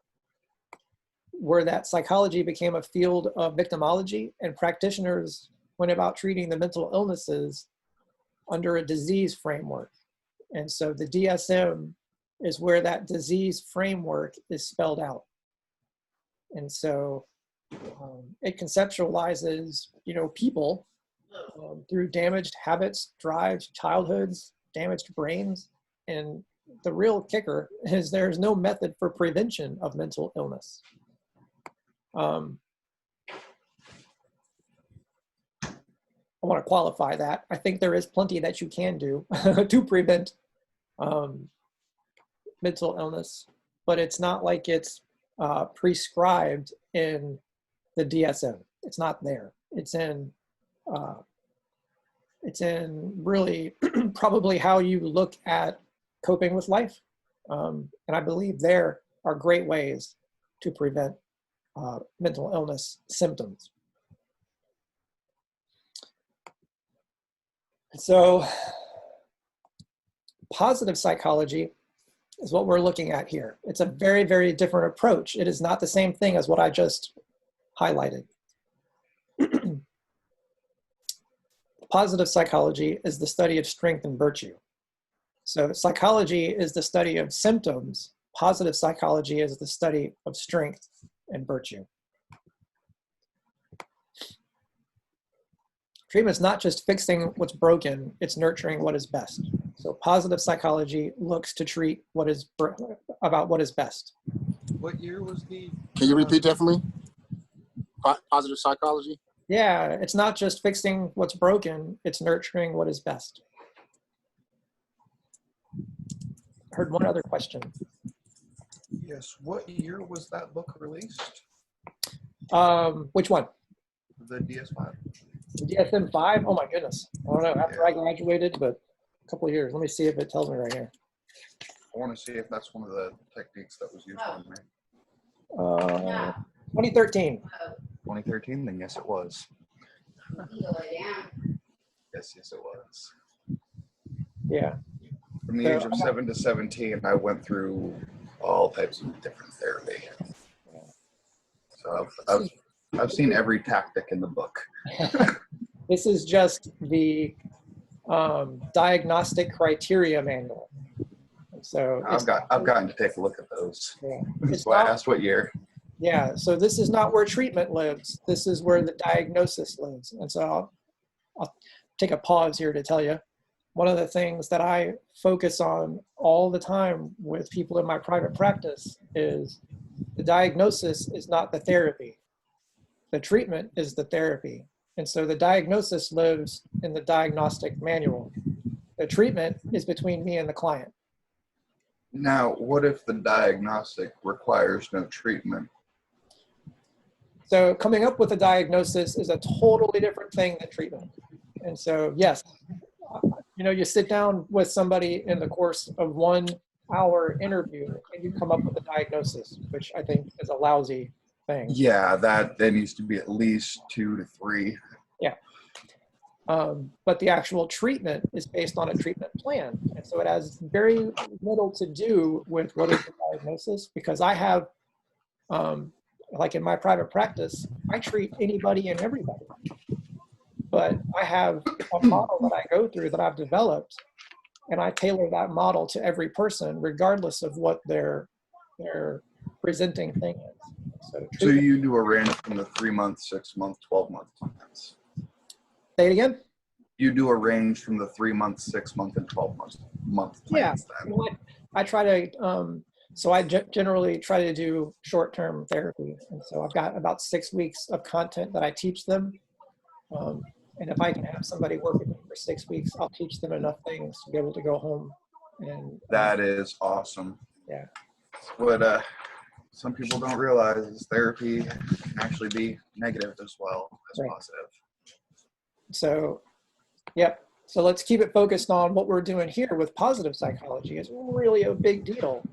were that psychology became a field of victimology, and practitioners went about treating the mental illnesses under a disease framework. And so the DSM is where that disease framework is spelled out. And so it conceptualizes, people through damaged habits, drives, childhoods, damaged brains. And the real kicker is there's no method for prevention of mental illness. I want to qualify that. I think there is plenty that you can do to prevent mental illness, but it's not like it's prescribed in the DSM. It's not there. It's in really probably how you look at coping with life. And I believe there are great ways to prevent mental illness symptoms. So positive psychology is what we're looking at here. It's a very, very different approach. It is not the same thing as what I just highlighted. Positive psychology is the study of strength and virtue. So psychology is the study of symptoms. Positive psychology is the study of strength and virtue. Treatment is not just fixing what's broken, it's nurturing what is best. So positive psychology looks to treat what is about what is best. What year was the... Can you repeat that for me? Positive psychology? Yeah, it's not just fixing what's broken, it's nurturing what is best. Heard one other question. Yes, what year was that book released? Which one? the DS5? DSM-5? Oh my goodness. I don't know. After I graduated, but a couple of years. Let me see if it tells me right here. I want to see if that's one of the techniques that was used on me. 2013. 2013, then yes, it was. Yes, it was. Yeah. From the age of 7 to 17, I went through all types of different therapy. So I've seen every tactic in the book. This is just the diagnostic criteria manual. So I've gotten to take a look at those. Yeah. That's why I asked what year. Yeah. So this is not where treatment lives. This is where the diagnosis lives. And so I'll take a pause here to tell you. One of the things that I focus on all the time with people in my private practice is the diagnosis is not the therapy. The treatment is the therapy. And so the diagnosis lives in the diagnostic manual. The treatment is between me and the client. Now, what if the diagnostic requires no treatment? So coming up with a diagnosis is a totally different thing than treatment. And so, yes, you sit down with somebody in the course of 1 hour interview and you come up with a diagnosis, which I think is a lousy thing. Yeah, that needs to be at least 2 to 3. Yeah. But the actual treatment is based on a treatment plan. And so it has very little to do with what is the diagnosis, because I have, like in my private practice, I treat anybody and everybody. But I have a model that I go through that I've developed, and I tailor that model to every person, regardless of what their presenting thing is. So you do a range from the 3-month, 6-month, 12-month plans. Say it again. You do a range from the 3-month, 6-month, and 12-month plans. Yeah. Then. I try to. So I generally try to do short-term therapy, and so I've got about 6 weeks of content that I teach them. And if I can have somebody work with me for 6 weeks, I'll teach them enough things to be able to go home. And that is awesome. Yeah. What some people don't realize is therapy can actually be negative as well as positive. So, yep. So let's keep it focused on what we're doing here with positive psychology. It's really a big deal.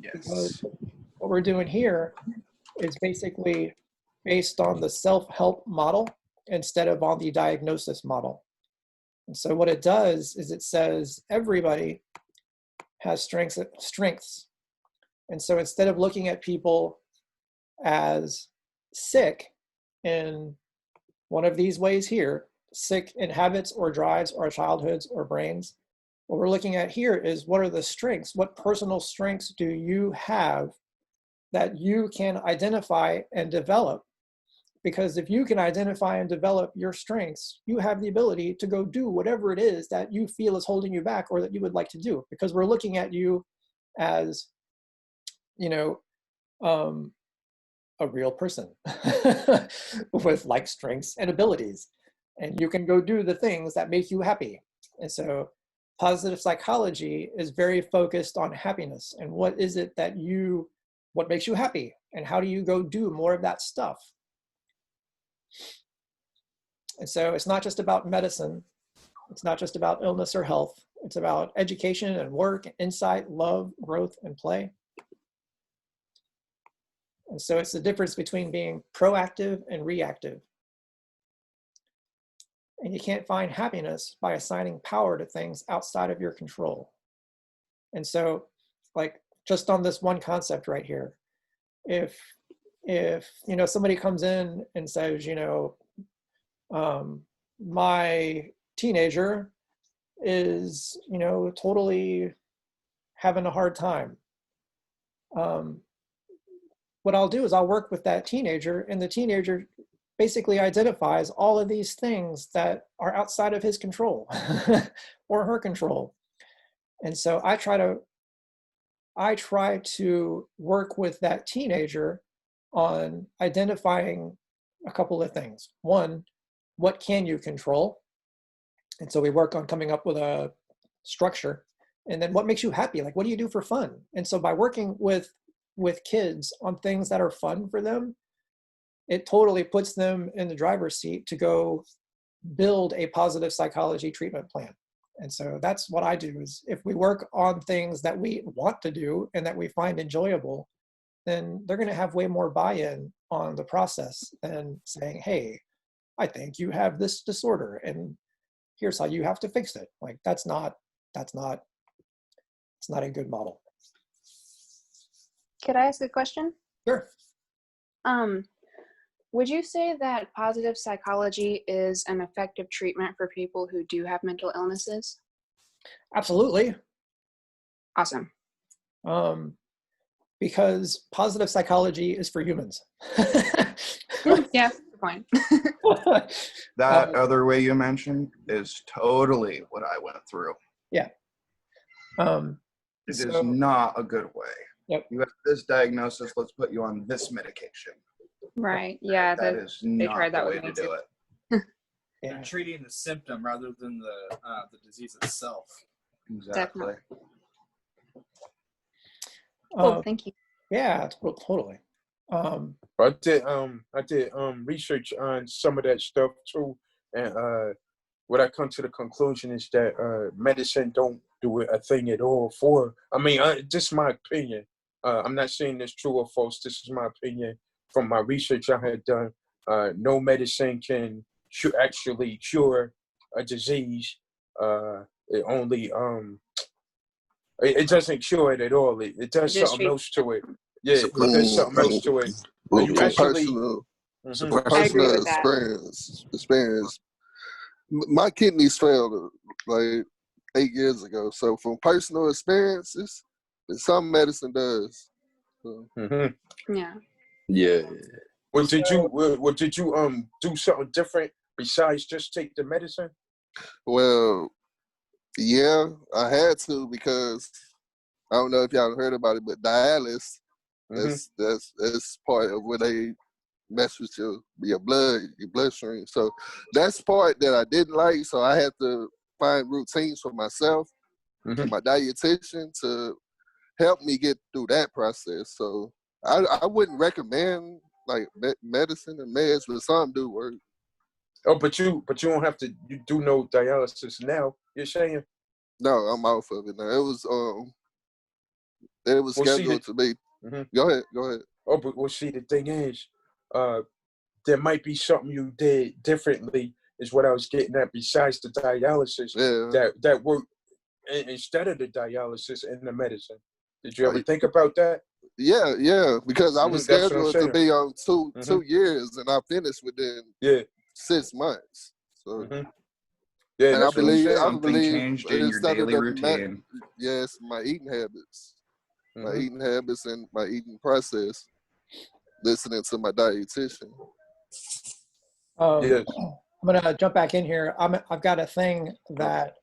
Yes. Because what we're doing here is basically based on the self-help model instead of on the diagnosis model. And so what it does is it says everybody has strengths. And so instead of looking at people as sick in one of these ways here, sick in habits or drives or childhoods or brains, what we're looking at here is what are the strengths? What personal strengths do you have that you can identify and develop? Because if you can identify and develop your strengths, you have the ability to go do whatever it is that you feel is holding you back or that you would like to do. Because we're looking at you as, a real person with like strengths and abilities. And you can go do the things that make you happy. And so positive psychology is very focused on happiness and what is it that what makes you happy and how do you go do more of that stuff. And so it's not just about medicine. It's not just about illness or health. It's about education and work, insight, love, growth, and play. And so it's the difference between being proactive and reactive. And you can't find happiness by assigning power to things outside of your control. And so, like, just on this one concept right here, if somebody comes in and says, my teenager is, totally having a hard time. What I'll do is I'll work with that teenager, and the teenager basically identifies all of these things that are outside of his control or her control. And so I try to work with that teenager on identifying a couple of things. One, what can you control? And so we work on coming up with a structure. And then what makes you happy? Like, what do you do for fun? And so by working with kids on things that are fun for them, it totally puts them in the driver's seat to go build a positive psychology treatment plan. And so that's what I do, is if we work on things that we want to do and that we find enjoyable, then they're going to have way more buy-in on the process than saying, hey, I think you have this disorder and here's how you have to fix it. Like it's not a good model. Could I ask a question? Sure. Would you say that positive psychology is an effective treatment for people who do have mental illnesses? Absolutely. Awesome. Because positive psychology is for humans. Yeah, good point. That other way you mentioned is totally what I went through. Yeah. It is not a good way. Yep. You have this diagnosis, let's put you on this medication. Right. Yeah. That is they not tried that the way with me to do too. it. They're treating the symptom rather than the disease itself. Exactly. Oh, thank you. Yeah, totally. I did research on some of that stuff too, and what I come to the conclusion is that medicine don't do a thing at all for. I mean, this is my opinion. I'm not saying this true or false. This is my opinion from my research I had done. No medicine can actually cure a disease. It only it doesn't cure it at all. It does something else to it. Yeah, it does something else to it. Well, You from actually, personal experience, my kidneys failed like 8 years ago. So from personal experiences, some medicine does. So. Yeah. Yeah. Well, did you do something different besides just take the medicine? Well, yeah, I had to, because I don't know if y'all heard about it, but dialysis, that's part of where they mess with your bloodstream. So that's part that I didn't like. So I had to find routines for myself and my dietitian to help me get through that process. So I wouldn't recommend like medicine and meds, but some do work. Oh, but you don't have to. You do no dialysis now. You're saying? No, I'm off of it now. It was scheduled to be. Go ahead. Oh, but see, the thing is, there might be something you did differently. Is what I was getting at. Besides the dialysis, that worked instead of the dialysis and the medicine. Did you ever think about that? Yeah, because I was That's what I'm scheduled to saying. be on 2 years, and I finished within 6 months. So, Yeah, and I that's what I'm believe saying. Something changed in your daily routine. Yes, my eating habits, and my eating process. Listening to my dietitian. I'm gonna jump back in here. I've got a thing that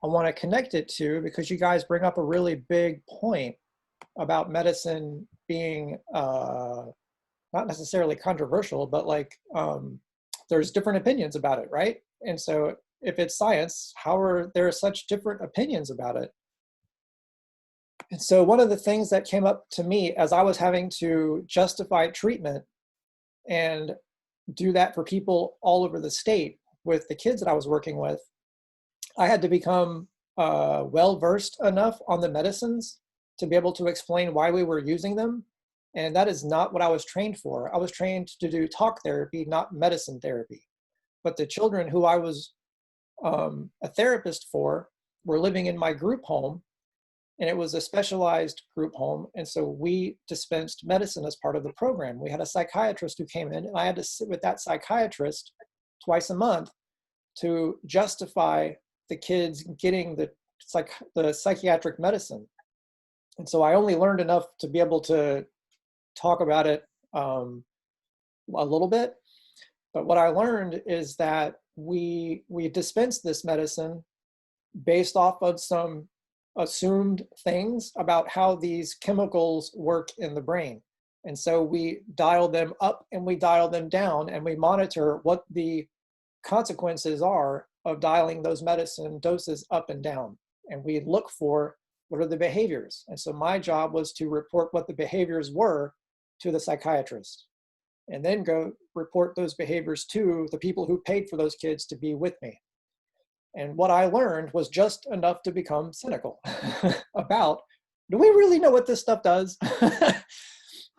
I want to connect it to, because you guys bring up a really big point about medicine being not necessarily controversial, but like there's different opinions about it, right? And so if it's science, how are there such different opinions about it? And so one of the things that came up to me as I was having to justify treatment and do that for people all over the state with the kids that I was working with, I had to become well-versed enough on the medicines to be able to explain why we were using them. And that is not what I was trained for. I was trained to do talk therapy, not medicine therapy. But the children who I was a therapist for were living in my group home, and it was a specialized group home. And so we dispensed medicine as part of the program. We had a psychiatrist who came in, and I had to sit with that psychiatrist twice a month to justify the kids getting the psychiatric medicine. And so I only learned enough to be able to talk about it a little bit. But what I learned is that we dispense this medicine based off of some assumed things about how these chemicals work in the brain. And so we dial them up and we dial them down, and we monitor what the consequences are of dialing those medicine doses up and down. And we look for what are the behaviors. And so my job was to report what the behaviors were to the psychiatrist. and then go report those behaviors to the people who paid for those kids to be with me. And what I learned was just enough to become cynical about, do we really know what this stuff does?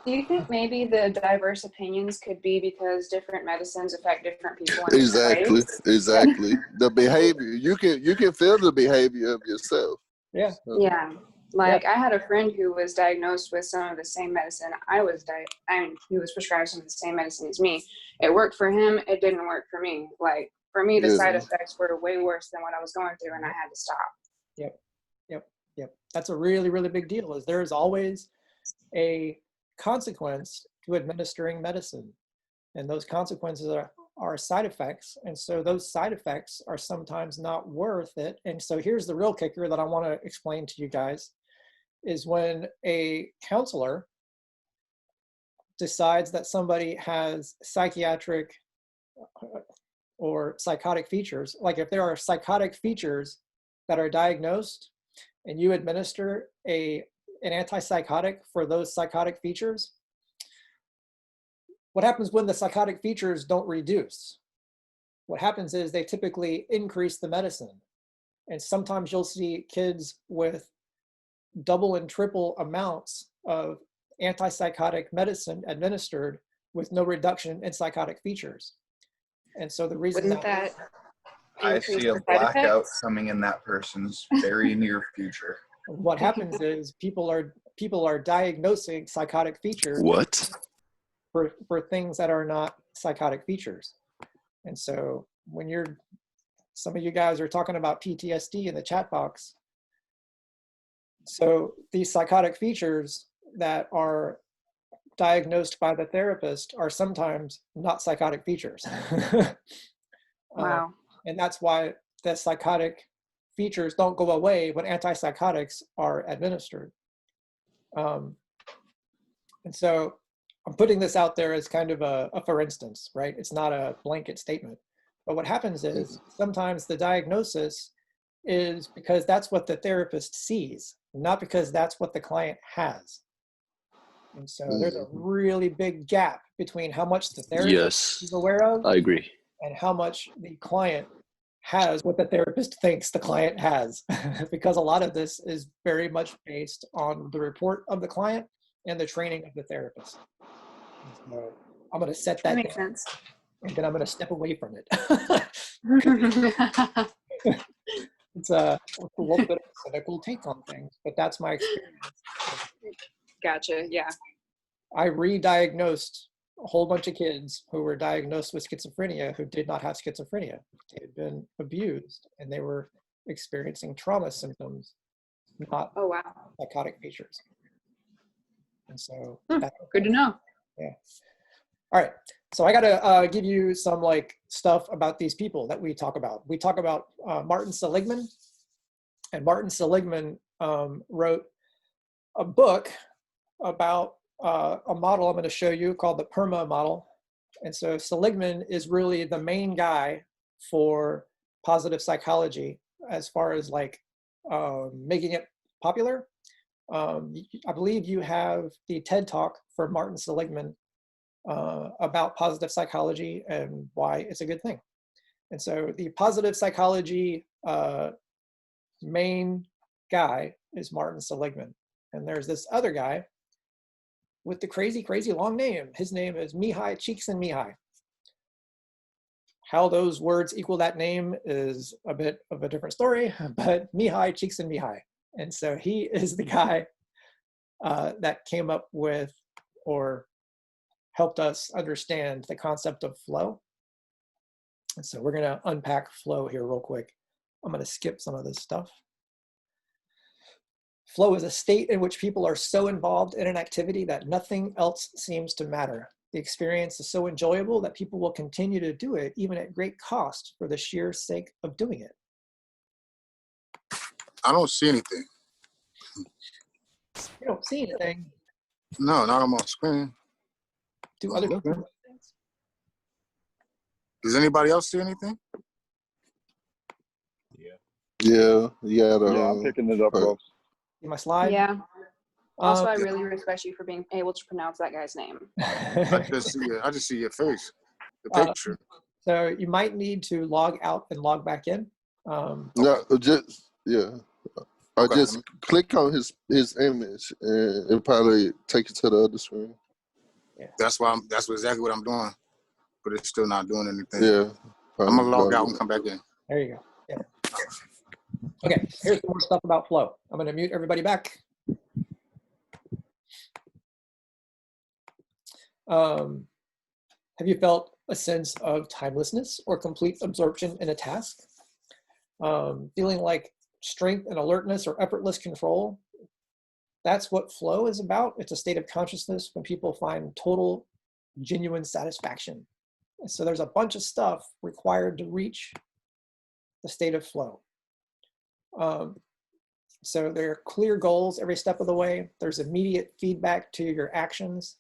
Do you think maybe the diverse opinions could be because different medicines affect different people in different ways? Exactly. The behavior, you can feel the behavior of yourself. Yeah. Yeah. Like I had a friend who was diagnosed with some of the same medicine he was prescribed some of the same medicine as me. It worked for him. It didn't work for me. Like for me, the side effects were way worse than what I was going through, and I had to stop. Yep. That's a really, really big deal. Is there is always a consequence to administering medicine, and those consequences are side effects, and so those side effects are sometimes not worth it. And so here's the real kicker that I want to explain to you guys, is when a counselor decides that somebody has psychiatric or psychotic features, like if there are psychotic features that are diagnosed and you administer an antipsychotic for those psychotic features, what happens when the psychotic features don't reduce? What happens is they typically increase the medicine. And sometimes you'll see kids with double and triple amounts of antipsychotic medicine administered with no reduction in psychotic features. And so the reason I see a blackout coming in that person's very near future. What happens is people are diagnosing psychotic features for things that are not psychotic features. And so when some of you guys are talking about PTSD in the chat box, so these psychotic features that are diagnosed by the therapist are sometimes not psychotic features. Wow. And that's why the psychotic features don't go away when antipsychotics are administered. And so I'm putting this out there as kind of a for instance, right? It's not a blanket statement. But what happens is sometimes the diagnosis is because that's what the therapist sees, not because that's what the client has. And so there's a really big gap between how much the therapist is aware of, I agree, and how much the client has what the therapist thinks the client has. Because a lot of this is very much based on the report of the client and the training of the therapist. So I'm going to set that makes down, sense. and then I'm going to step away from it. It's a little bit of a cynical take on things, but that's my experience. Gotcha. Yeah. I re-diagnosed a whole bunch of kids who were diagnosed with schizophrenia who did not have schizophrenia. They had been abused and they were experiencing trauma symptoms, not psychotic features. And so that's good to know. Yeah. All right. So I got to give you some stuff about these people that we talk about. We talk about Martin Seligman, and Martin Seligman wrote a book about a model I'm going to show you called the PERMA model. And so Seligman is really the main guy for positive psychology as far as making it popular. I believe you have the TED Talk for Martin Seligman about positive psychology and why it's a good thing. And so the positive psychology main guy is Martin Seligman. And there's this other guy with the crazy, crazy long name. His name is Mihai Csikszentmihalyi. How those words equal that name is a bit of a different story, but Mihai Csikszentmihalyi. And so he is the guy that came up with or helped us understand the concept of flow. And so we're going to unpack flow here real quick. I'm going to skip some of this stuff. Flow is a state in which people are so involved in an activity that nothing else seems to matter. The experience is so enjoyable that people will continue to do it even at great cost for the sheer sake of doing it. I don't see anything. You don't see anything? No, not on my screen. Do other people see things? Does anybody else see anything? Yeah, I'm picking it up, bro. See my slide? Yeah. Also, I really respect you for being able to pronounce that guy's name. I just see your face, the picture. So you might need to log out and log back in. No, I just click on his image and it'll probably take you to the other screen. Yeah. That's exactly what I'm doing, but it's still not doing anything. Yeah. I'm gonna log out and come back in. There you go. Yeah. Okay, here's some more stuff about flow. I'm gonna mute everybody back. Have you felt a sense of timelessness or complete absorption in a task? Feeling like strength and alertness or effortless control? That's what flow is about. It's a state of consciousness when people find total, genuine satisfaction. So there's a bunch of stuff required to reach the state of flow. So there are clear goals every step of the way. There's immediate feedback to your actions.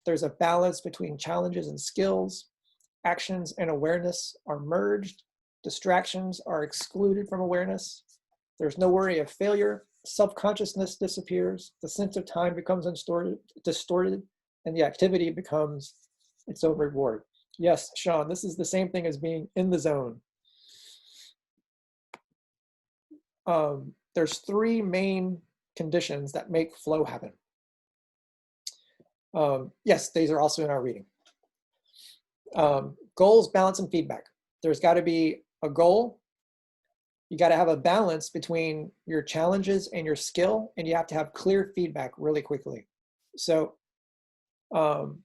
There's a balance between challenges and skills. Actions and awareness are merged. Distractions are excluded from awareness. There's no worry of failure. Self-consciousness disappears. The sense of time becomes distorted, and the activity becomes its own reward. Yes, Sean, this is the same thing as being in the zone. There's three main conditions that make flow happen. Yes, these are also in our reading. Goals, balance, and feedback. There's got to be a goal. You got to have a balance between your challenges and your skill, and you have to have clear feedback really quickly. So I'm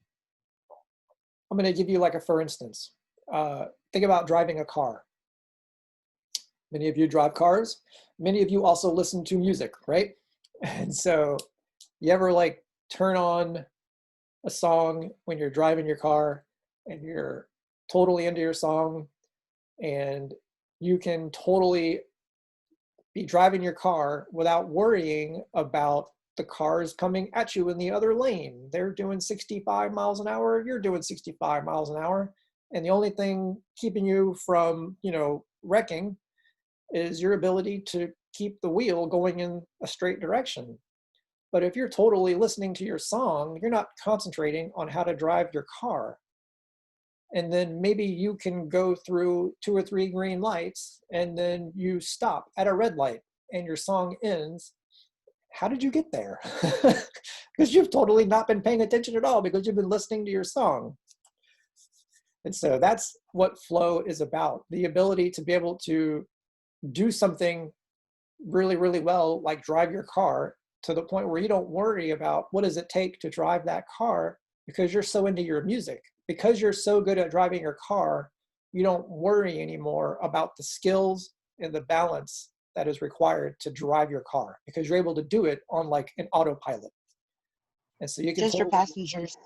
going to give you like a for instance. Think about driving a car. Many of you drive cars. Many of you also listen to music, right? And so you ever like turn on a song when you're driving your car and you're totally into your song, and you can totally be driving your car without worrying about the cars coming at you in the other lane. They're doing 65 miles an hour, you're doing 65 miles an hour, and the only thing keeping you from, wrecking is your ability to keep the wheel going in a straight direction. But if you're totally listening to your song, you're not concentrating on how to drive your car. And then maybe you can go through 2 or 3 green lights and then you stop at a red light and your song ends. How did you get there? Because you've totally not been paying attention at all because you've been listening to your song. And so that's what flow is about. The ability to be able to do something really, really well, like drive your car, to the point where you don't worry about what does it take to drive that car because you're so into your music. Because you're so good at driving your car, you don't worry anymore about the skills and the balance that is required to drive your car because you're able to do it on like an autopilot. And so you can just your passengers.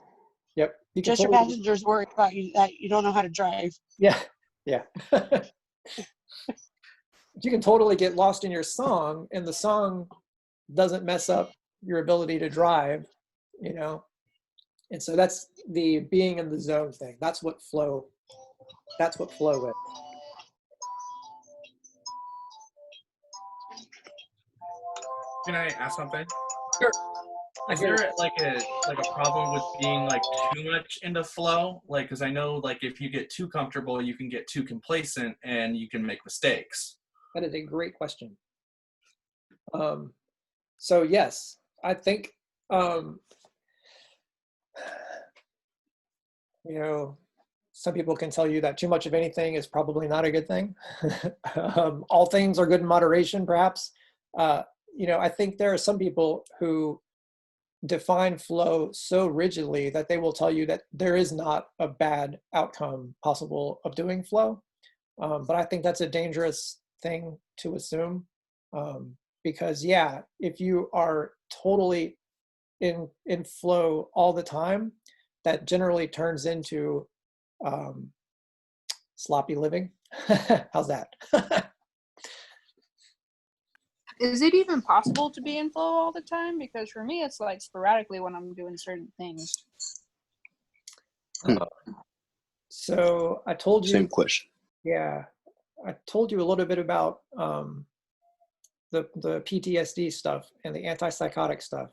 Yep. Just your passengers worry about you that you don't know how to drive. Yeah. Yeah. You can totally get lost in your song and the song doesn't mess up your ability to drive, And so that's the being in the zone thing. That's what flow is. Can I ask something? Sure. Is there like a problem with being like too much into flow? Like, because I know like if you get too comfortable, you can get too complacent and you can make mistakes. That is a great question. So yes, I think some people can tell you that too much of anything is probably not a good thing. All things are good in moderation, perhaps. I think there are some people who define flow so rigidly that they will tell you that there is not a bad outcome possible of doing flow. But I think that's a dangerous thing to assume. Because yeah, if you are totally in flow all the time, that generally turns into sloppy living. How's that? Is it even possible to be in flow all the time? Because for me, it's like sporadically when I'm doing certain things. So I told you. Same question. Yeah, I told you a little bit about the PTSD stuff and the antipsychotic stuff.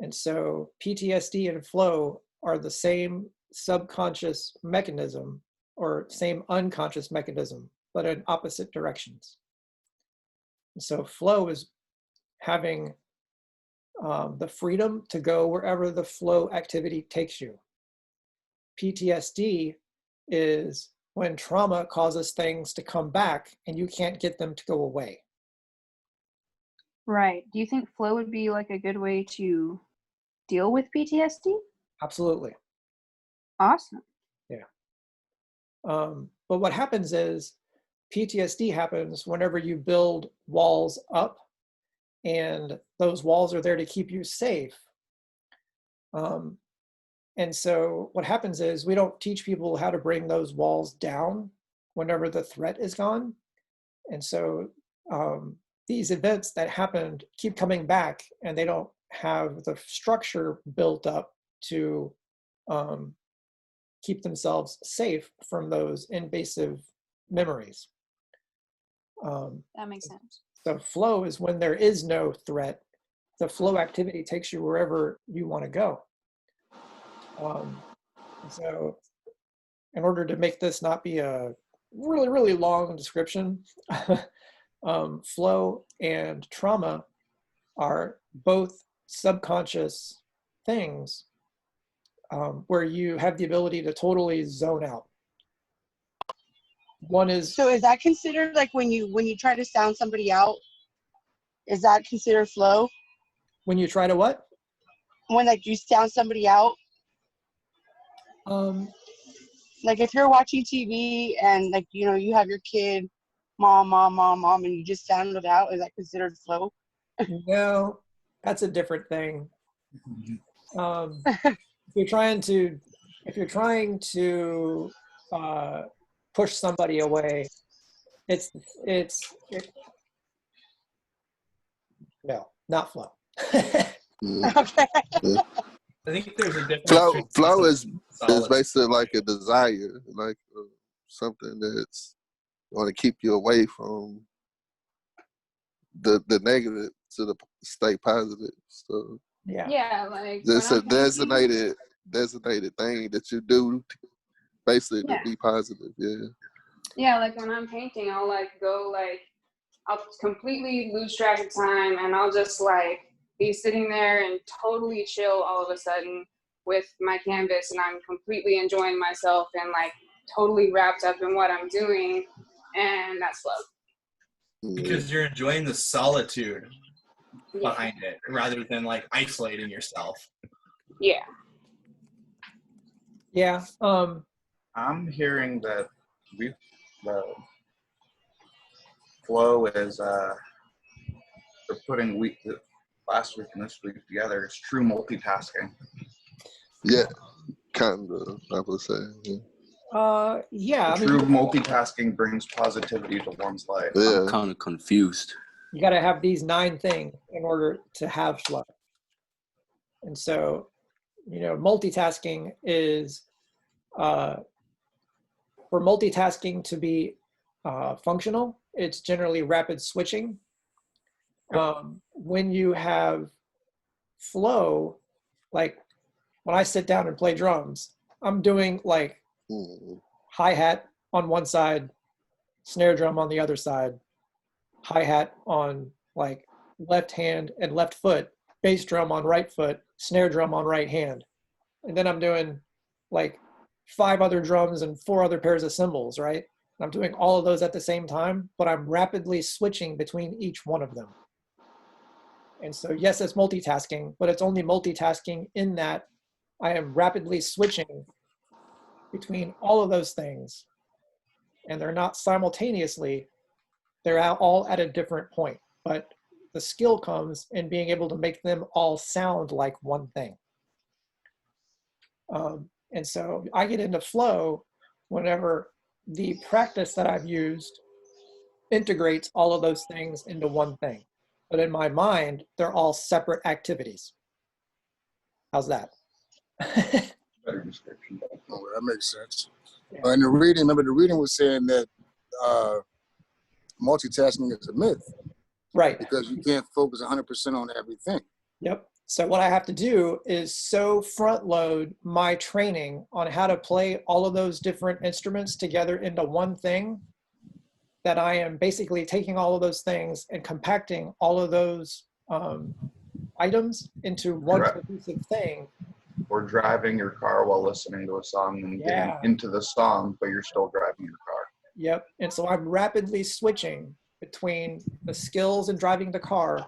And so PTSD and flow are the same subconscious mechanism or same unconscious mechanism, but in opposite directions. And so flow is having the freedom to go wherever the flow activity takes you. PTSD is when trauma causes things to come back and you can't get them to go away. Right. Do you think flow would be like a good way to deal with PTSD? Absolutely. Awesome. Yeah. But what happens is PTSD happens whenever you build walls up, and those walls are there to keep you safe. And so what happens is we don't teach people how to bring those walls down whenever the threat is gone. And so these events that happened keep coming back, and they don't have the structure built up to keep themselves safe from those invasive memories. That makes sense. So flow is when there is no threat. The flow activity takes you wherever you want to go. So in order to make this not be a really, really long description, flow and trauma are both subconscious things where you have the ability to totally zone out. One is, so is that considered like when you try to sound somebody out? Is that considered flow? When you try to what? When like you sound somebody out? Like if you're watching TV and like you have your kid, mom, and you just sound it out, is that considered flow? No, that's a different thing. If you're trying to push somebody away, no, not flow. Okay. I think there's a difference. Flow is basically like a desire, like something that's going to keep you away from the negative to stay positive. So Yeah, like it's a designated thing that you do basically to be positive. Yeah, like when I'm painting, I'll I'll completely lose track of time, and I'll just like be sitting there and totally chill all of a sudden with my canvas, and I'm completely enjoying myself and like totally wrapped up in what I'm doing, and that's flow. Because you're enjoying the solitude behind it rather than like isolating yourself. Yeah. Yeah. I'm hearing that the flow is they're putting last week and this week together. It's true multitasking. Yeah, kind of. I would say. Yeah. True multitasking brings positivity to one's life. I'm kind of confused. You got to have these 9 things in order to have flow. And so, multitasking is, for multitasking to be functional, it's generally rapid switching. When you have flow, like when I sit down and play drums, I'm doing like hi-hat on one side, snare drum on the other side, hi-hat on like left hand and left foot, bass drum on right foot, snare drum on right hand. And then I'm doing like 5 other drums and 4 other pairs of cymbals, right? And I'm doing all of those at the same time, but I'm rapidly switching between each one of them. And so yes, it's multitasking, but it's only multitasking in that I am rapidly switching between all of those things. And they're not simultaneously, they're all at a different point. But the skill comes in being able to make them all sound like one thing. And so I get into flow whenever the practice that I've used integrates all of those things into one thing. But in my mind, they're all separate activities. How's that? Better description. Oh, that makes sense. Yeah. In the reading, remember the reading was saying that multitasking is a myth. Right. Because you can't focus 100% on everything. Yep. So what I have to do is so front load my training on how to play all of those different instruments together into one thing that I am basically taking all of those things and compacting all of those items into one cohesive thing. Or driving your car while listening to a song and getting into the song, but you're still driving your car. Yep. And so I'm rapidly switching between the skills in driving the car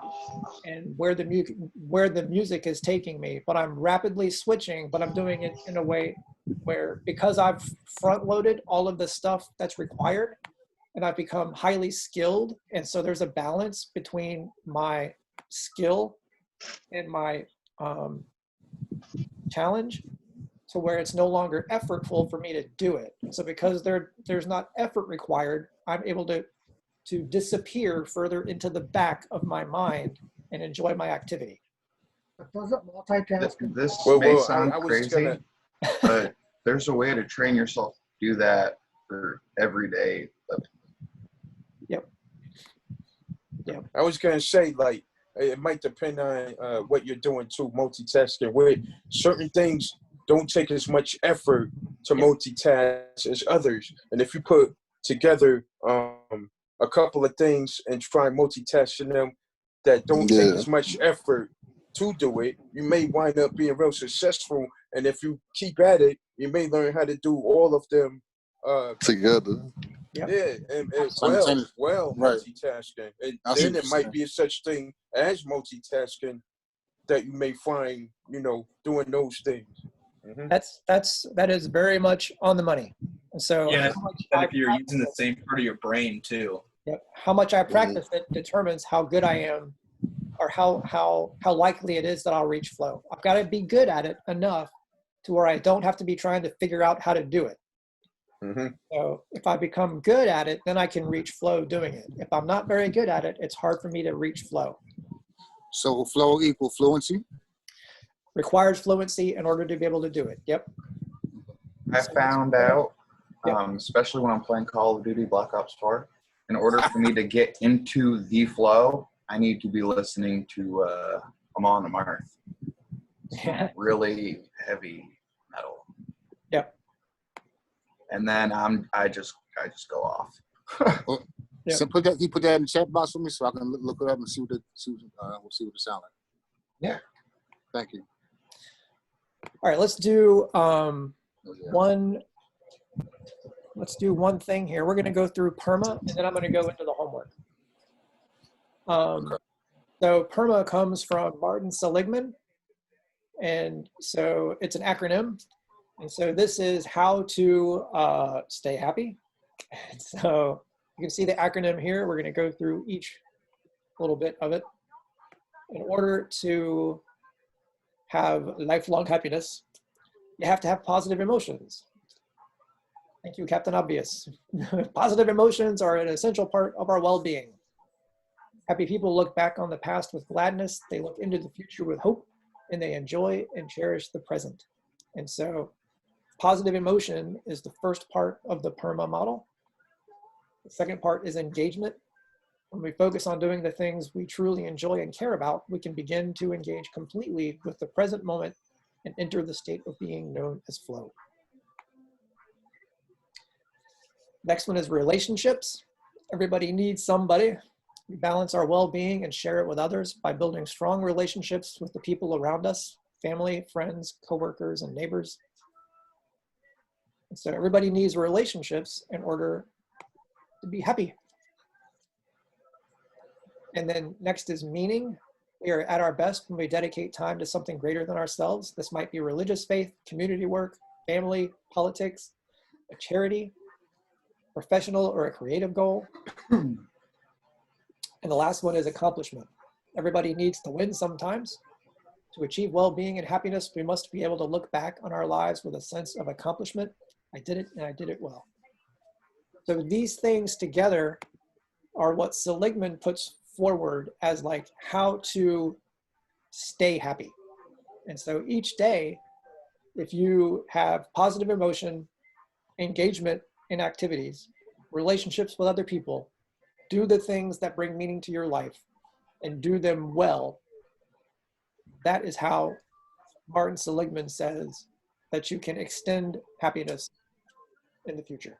and where the music is taking me. But I'm rapidly switching, but I'm doing it in a way where, because I've front loaded all of the stuff that's required and I've become highly skilled. And so there's a balance between my skill and my challenge, to where it's no longer effortful for me to do it. So because there's not effort required, I'm able to disappear further into the back of my mind and enjoy my activity. Doesn't multitasking. This may sound crazy, but there's a way to train yourself to do that for everyday living. Yep. I was gonna say, like, it might depend on what you're doing too, multitasking. Where certain things don't take as much effort to multitask as others, and if you put together a couple of things and try multitasking them that don't take as much effort to do it, you may wind up being real successful. And if you keep at it, you may learn how to do all of them together. Yeah, and well Right. multitasking. And I see then what it you're might saying. be a such thing as multitasking that you may find, doing those things. Mm-hmm. That is very much on the money. And so Yeah, and if you're using the same part of your brain too. Yep. How much I practice it determines how good I am, or how likely it is that I'll reach flow. I've got to be good at it enough to where I don't have to be trying to figure out how to do it. Mm-hmm. So if I become good at it, then I can reach flow doing it. If I'm not very good at it, it's hard for me to reach flow. So flow equal fluency? Requires fluency in order to be able to do it. Yep. I found out, especially when I'm playing Call of Duty Black Ops 4, in order for me to get into the flow, I need to be listening to Amon Amarth. Really heavy metal. Yep. And then I just go off. So put that in the chat box for me so I can look it up and see what it sounds like. Yeah. Thank you. All right, let's do one thing here. We're going to go through PERMA, and then I'm going to go into the homework. So PERMA comes from Martin Seligman, and so it's an acronym. And so this is how to stay happy. And so you can see the acronym here. We're going to go through each little bit of it. In order to have lifelong happiness, you have to have positive emotions. Thank you, Captain Obvious. Positive emotions are an essential part of our well-being. Happy people look back on the past with gladness, they look into the future with hope, and they enjoy and cherish the present. And so positive emotion is the first part of the PERMA model. The second part is engagement. When we focus on doing the things we truly enjoy and care about, we can begin to engage completely with the present moment and enter the state of being known as flow. Next one is relationships. Everybody needs somebody. We balance our well-being and share it with others by building strong relationships with the people around us, family, friends, coworkers, and neighbors. And so everybody needs relationships in order to be happy. And then next is meaning. We are at our best when we dedicate time to something greater than ourselves. This might be religious faith, community work, family, politics, a charity, professional or a creative goal. And the last one is accomplishment. Everybody needs to win sometimes. To achieve well-being and happiness, we must be able to look back on our lives with a sense of accomplishment. I did it and I did it well. So these things together are what Seligman puts forward as like how to stay happy. And so each day, if you have positive emotion, engagement in activities, relationships with other people, do the things that bring meaning to your life and do them well, that is how Martin Seligman says that you can extend happiness in the future.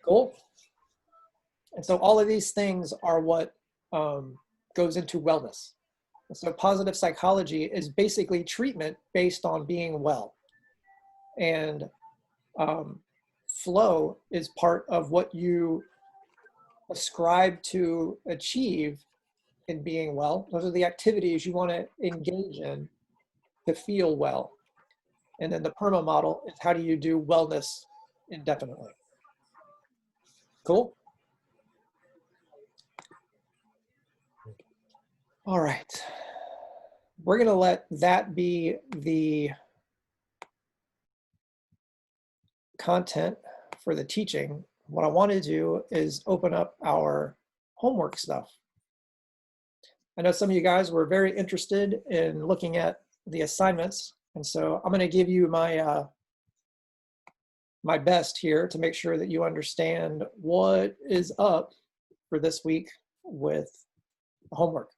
Cool. And so all of these things are what goes into wellness. And so positive psychology is basically treatment based on being well. And flow is part of what you ascribe to achieve in being well. Those are the activities you want to engage in to feel well. And then the PERMA model is how do you do wellness indefinitely. Cool? All right. We're going to let that be the content for the teaching. What I want to do is open up our homework stuff. I know some of you guys were very interested in looking at the assignments, and so I'm going to give you my my best here to make sure that you understand what is up for this week with the homework.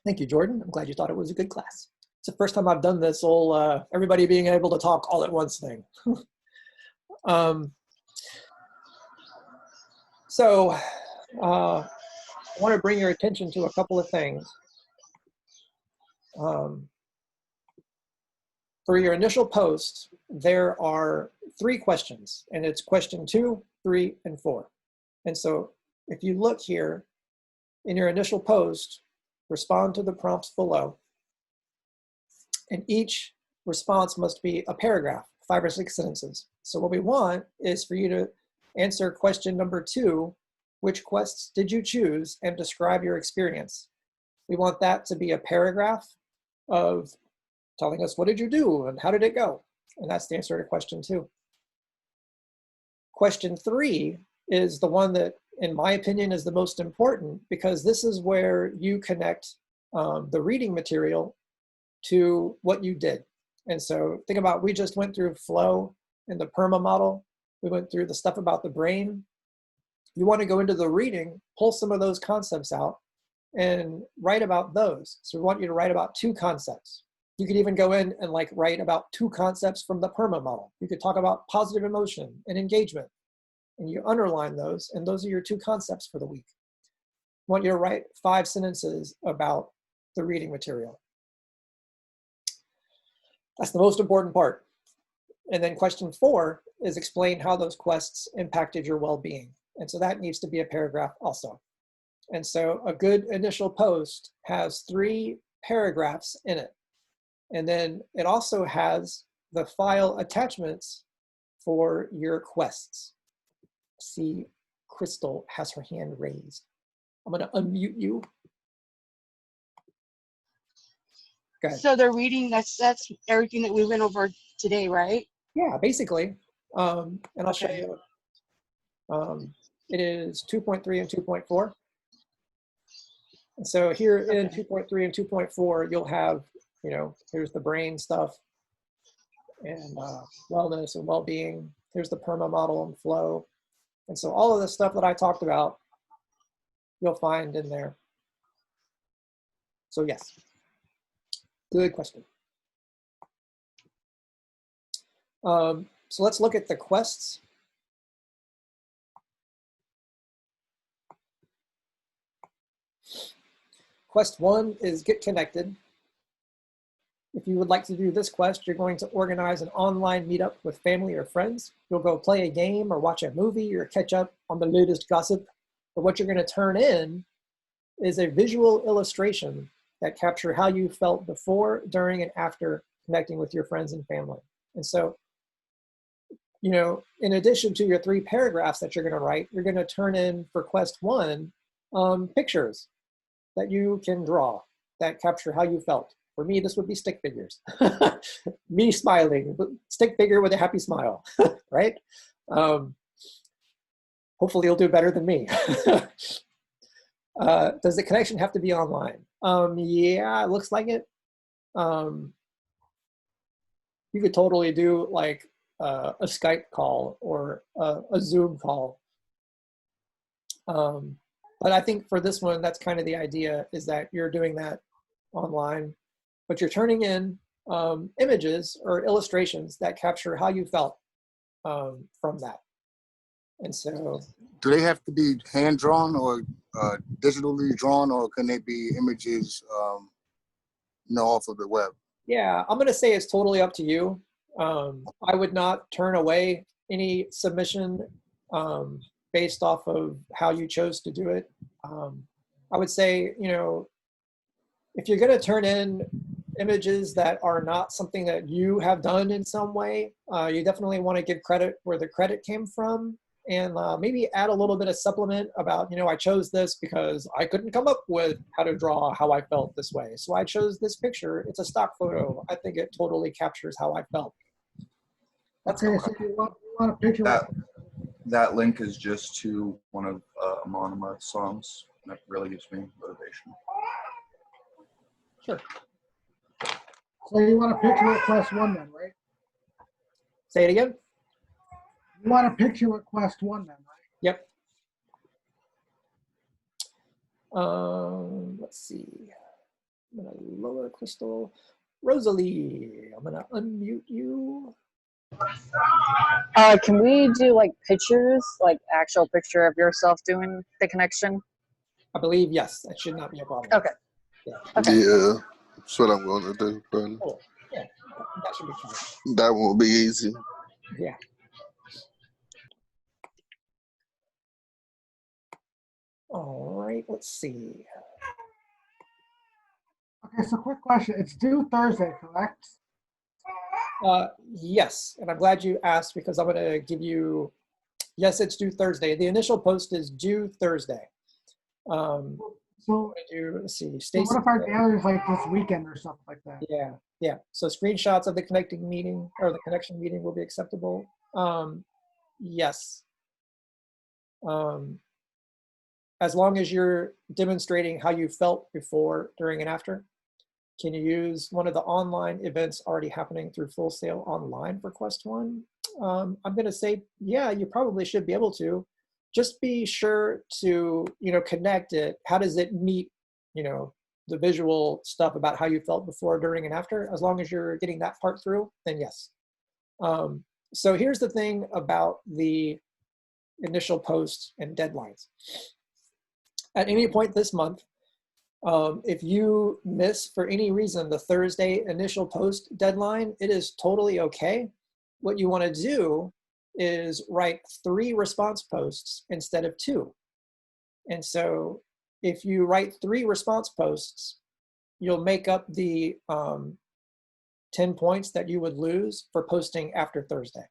Thank you, Jordan. I'm glad you thought it was a good class. It's the first time I've done this whole everybody being able to talk all at once thing. I want to bring your attention to a couple of things. For your initial post, there are 3 questions, and it's question 2, 3, and 4. And so if you look here in your initial post, respond to the prompts below. And each response must be a paragraph, 5 or 6 sentences. So what we want is for you to answer question number 2, which quests did you choose, and describe your experience. We want that to be a paragraph of telling us what did you do and how did it go. And that's the answer to question 2. Question 3 is the one that, in my opinion, is the most important, because this is where you connect the reading material to what you did. And so think about, we just went through flow and the PERMA model. We went through the stuff about the brain. You want to go into the reading, pull some of those concepts out and write about those. So we want you to write about 2 concepts. You could even go in and write about 2 concepts from the PERMA model. You could talk about positive emotion and engagement, and you underline those, and those are your 2 concepts for the week. I want you to write 5 sentences about the reading material. That's the most important part. And then question 4 is explain how those quests impacted your well-being. And so that needs to be a paragraph also. And so a good initial post has 3 paragraphs in it. And then it also has the file attachments for your quests. See, Crystal has her hand raised. I'm going to unmute you. Go ahead. So they're reading, that's everything that we went over today, right? Yeah, basically. And I'll show you. It is 2.3 and 2.4. And so here in 2.3 and 2.4, you'll have, here's the brain stuff and wellness and well-being. Here's the PERMA model and flow. And so all of the stuff that I talked about, you'll find in there. So yes, good question. So let's look at the quests. Quest 1 is get connected. If you would like to do this quest, you're going to organize an online meetup with family or friends. You'll go play a game or watch a movie or catch up on the latest gossip. But what you're going to turn in is a visual illustration that capture how you felt before, during, and after connecting with your friends and family. And so, in addition to your 3 paragraphs that you're going to write, you're going to turn in for quest 1 pictures that you can draw that capture how you felt. For me, this would be stick figures. Me smiling, stick figure with a happy smile, right? Hopefully you'll do better than me. Does the connection have to be online? Yeah, it looks like it. You could totally do a Skype call or a Zoom call. But But I think for this one, that's kind of the idea, is that you're doing that online, but you're turning in images or illustrations that capture how you felt from that. And so, Do they have to be hand drawn or digitally drawn, or can they be images, off of the web? yeah, I'm going to say it's totally up to you. I would not turn away any submission based off of how you chose to do it. I would say, if you're going to turn in images that are not something that you have done in some way, you definitely want to give credit where the credit came from, and maybe add a little bit of supplement about, I chose this because I couldn't come up with how to draw how I felt this way. So I chose this picture. It's a stock photo. I think it totally captures how I felt. That's okay, so you want a picture with That link is just to one of Monolith's songs. That really gives me motivation. Sure. So you want a picture request one then, right? Say it again. You want a picture request one then, right? Yep. Let's see. I'm gonna lower Crystal. Rosalie, I'm gonna unmute you. Can we do like pictures, like actual picture of yourself doing the connection? I believe yes. That should not be a problem. Okay. Yeah. Okay. Yeah, that's what I'm going to do, brother. Cool. Yeah, that should be fine. That won't be easy. Yeah. All right, let's see. Okay, so quick question. It's due Thursday, correct? Yes, and I'm glad you asked, because I'm going to give you, yes, it's due Thursday. The initial post is due Thursday. So let's see. So Stacy, what if our daily is like this weekend or something like that? yeah. So screenshots of the connecting meeting or the connection meeting will be acceptable. Yes. As long as you're demonstrating how you felt before, during, and after. Can you use one of the online events already happening through Full Sail Online for Quest 1? I'm going to say, yeah, you probably should be able to. Just be sure to, connect it. How does it meet, the visual stuff about how you felt before, during, and after? As long as you're getting that part through, then yes. So here's the thing about the initial posts and deadlines. At any point this month, if you miss for any reason the Thursday initial post deadline, it is totally okay. What you want to do is write 3 response posts instead of 2. And so if you write 3 response posts, you'll make up the 10 points that you would lose for posting after Thursday.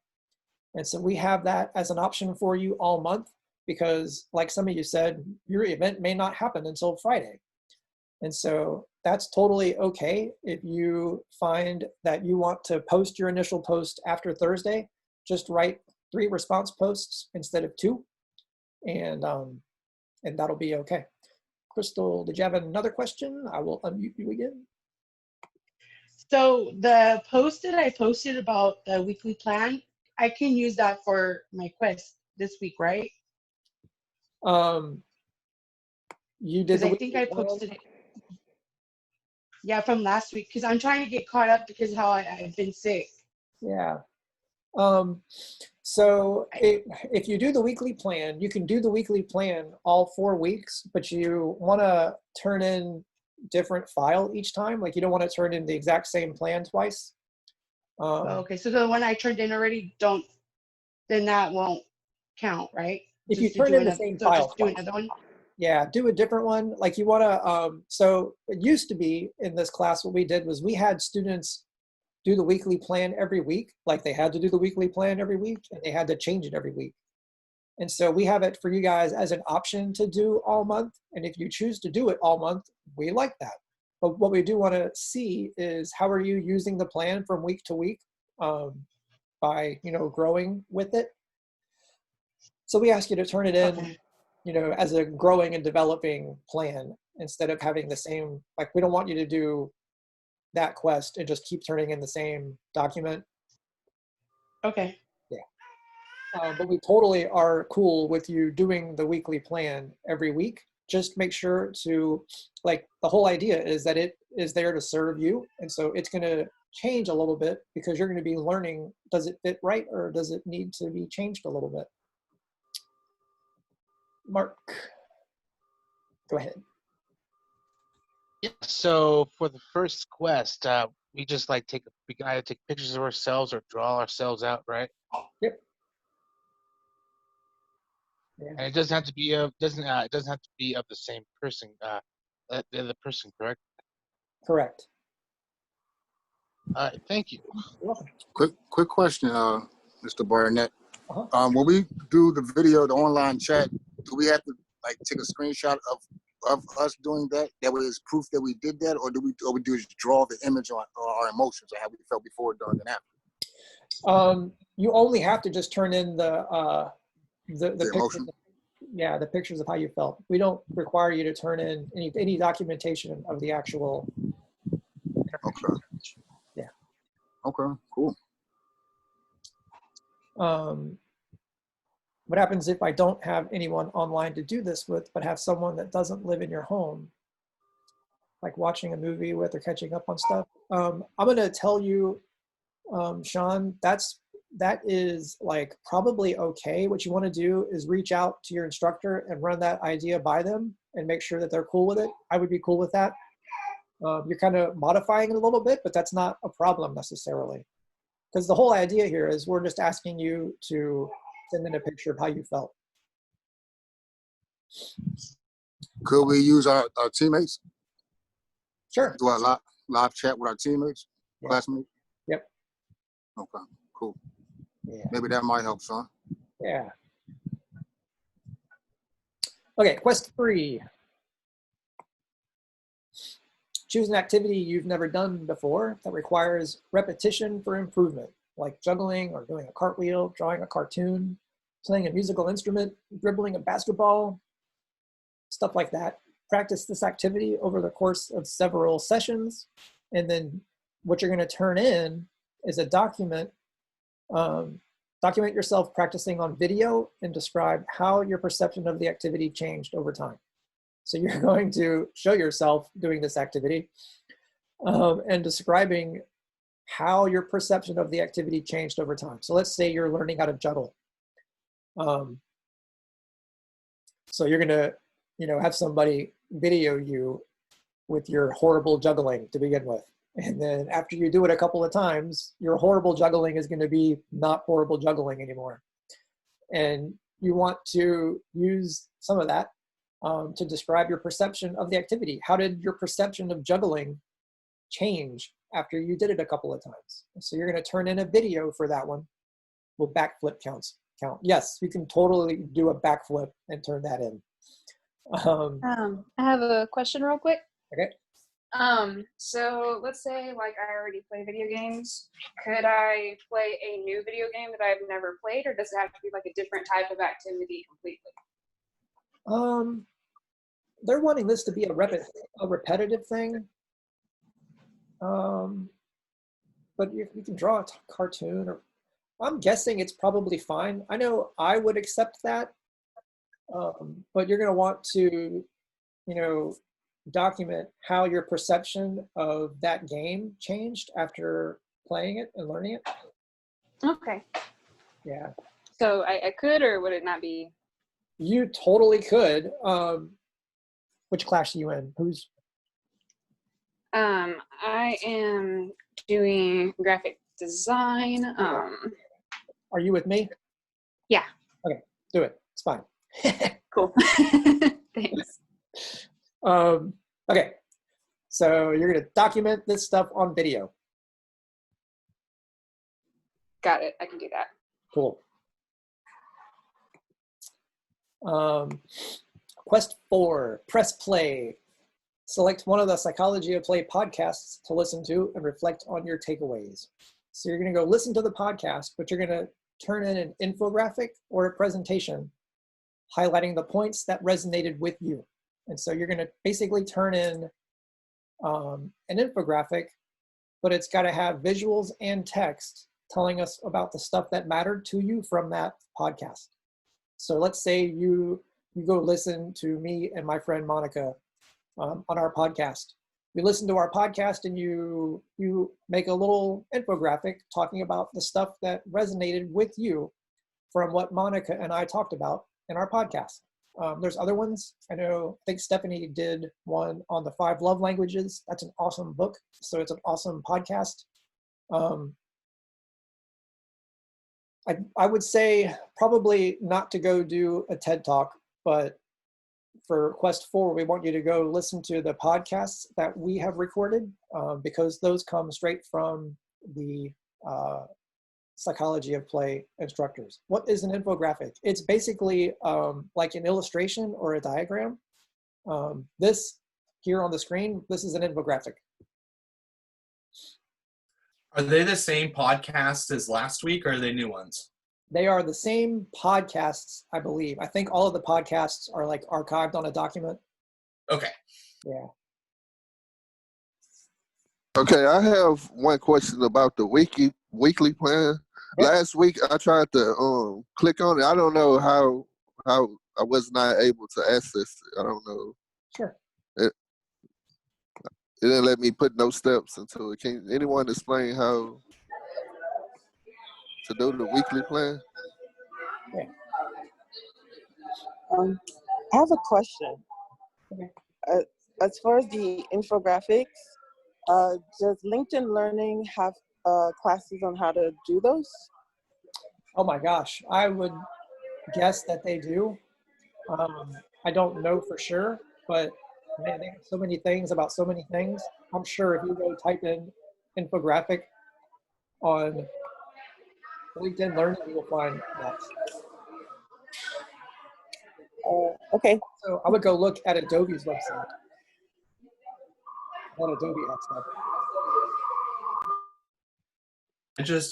And so we have that as an option for you all month, because like some of you said, your event may not happen until Friday. And so that's totally okay. If you find that you want to post your initial post after Thursday, just write 3 response posts instead of 2, and that'll be okay. Crystal, did you have another question? I will unmute you again. So the post that I posted about the weekly plan, I can use that for my quest this week, right? You did Because the I think I posted it. Yeah, from last week, because I'm trying to get caught up because of how I've been sick. Yeah. So if you do the weekly plan, you can do the weekly plan all 4 weeks, but you want to turn in different file each time. Like, you don't want to turn in the exact same plan twice. Okay, so the one I turned in already, then that won't count, right? If you Just to turn do in the another, same so file just do twice. another one. Yeah, do a different one. Like, you want to, so it used to be in this class, what we did was we had students do the weekly plan every week. Like, they had to do the weekly plan every week, and they had to change it every week. And so we have it for you guys as an option to do all month. And if you choose to do it all month, we like that. But what we do want to see is, how are you using the plan from week to week by, growing with it. So we ask you to turn it in, as a growing and developing plan, instead of having the same, like, we don't want you to do that quest and just keep turning in the same document. Okay. Yeah. But we totally are cool with you doing the weekly plan every week. just make sure to, like, the whole idea is that it is there to serve you. And so it's going to change a little bit because you're going to be learning, does it fit right or does it need to be changed a little bit? Mark, go ahead. Yeah, so for the first quest, we just like we can either take pictures of ourselves or draw ourselves out, right? Yep. Yeah. And it doesn't have to be it doesn't have to be of the same person, the other person, correct? Correct. All right, thank you. You're welcome. Quick question, Mr. Barnett. Uh-huh. When we do the video, the online chat, do we have to like take a screenshot of us doing that? That way it's proof that we did that, or do we just draw the image on our emotions or how we felt before, during, and after? You only have to just turn in the pictures. emotion? Yeah, the pictures of how you felt. We don't require you to turn in any documentation of the actual. Okay. Yeah. Okay. Cool. What happens if I don't have anyone online to do this with, but have someone that doesn't live in your home, like watching a movie with or catching up on stuff? I'm going to tell you, Sean, that is like probably okay. What you want to do is reach out to your instructor and run that idea by them and make sure that they're cool with it. I would be cool with that. You're kind of modifying it a little bit, but that's not a problem necessarily. Because the whole idea here is we're just asking you to send in a picture of how you felt. Could we use our teammates? Sure. Do a live chat with our teammates, classmates? Yep. Okay, cool. Yeah. Maybe that might help, son. Yeah. Okay, quest 3. Choose an activity you've never done before that requires repetition for improvement, like juggling or doing a cartwheel, drawing a cartoon, playing a musical instrument, dribbling a basketball, stuff like that. Practice this activity over the course of several sessions, and then what you're going to turn in is a document. Document yourself practicing on video and describe how your perception of the activity changed over time. So you're going to show yourself doing this activity and describing how your perception of the activity changed over time. So let's say you're learning how to juggle. So you're gonna, have somebody video you with your horrible juggling to begin with. And then after you do it a couple of times, your horrible juggling is gonna be not horrible juggling anymore. And you want to use some of that to describe your perception of the activity. How did your perception of juggling change after you did it a couple of times? So you're going to turn in a video for that one. Will backflip count? Yes, you can totally do a backflip and turn that in. I have a question real quick. Okay. So let's say like I already play video games. Could I play a new video game that I've never played, or does it have to be like a different type of activity completely? They're wanting this to be a repetitive thing. But you can draw a cartoon, or I'm guessing it's probably fine. I know I would accept that, but you're going to want to, document how your perception of that game changed after playing it and learning it. Okay. Yeah. So I could, or would it not be? You totally could. Which class are you in? Who's? I am doing graphic design. Are you with me? Yeah. Okay, do it. It's fine. Cool. Thanks. Okay, so you're going to document this stuff on video. Got it. I can do that. Cool. Quest 4, press play. Select one of the Psychology of Play podcasts to listen to and reflect on your takeaways. So you're going to go listen to the podcast, but you're going to turn in an infographic or a presentation highlighting the points that resonated with you. And so you're going to basically turn in an infographic, but it's got to have visuals and text telling us about the stuff that mattered to you from that podcast. So let's say you you go listen to me and my friend Monica on our podcast. You listen to our podcast and you make a little infographic talking about the stuff that resonated with you from what Monica and I talked about in our podcast. There's other ones. I think Stephanie did one on the 5 love languages. That's an awesome book. So it's an awesome podcast. I would say probably not to go do a TED Talk, but for Quest 4, we want you to go listen to the podcasts that we have recorded because those come straight from the psychology of play instructors. What is an infographic? It's basically like an illustration or a diagram. This here on the screen, this is an infographic. Are they the same podcasts as last week, or are they new ones? They are the same podcasts, I believe. I think all of the podcasts are like archived on a document. Okay. Yeah. Okay, I have one question about the weekly plan. Yeah. Last week I tried to click on it. I don't know how I was not able to access it. I don't know. Sure. It didn't let me put no steps into it. Can anyone explain how to do the weekly plan? Yeah. I have a question. Okay. As far as the infographics, does LinkedIn Learning have classes on how to do those? Oh my gosh, I would guess that they do. I don't know for sure, but man, they have so many things about so many things. I'm sure if you go type in infographic on LinkedIn Learning, you will find that. Okay. So I would go look at Adobe's website. What Adobe has stuff.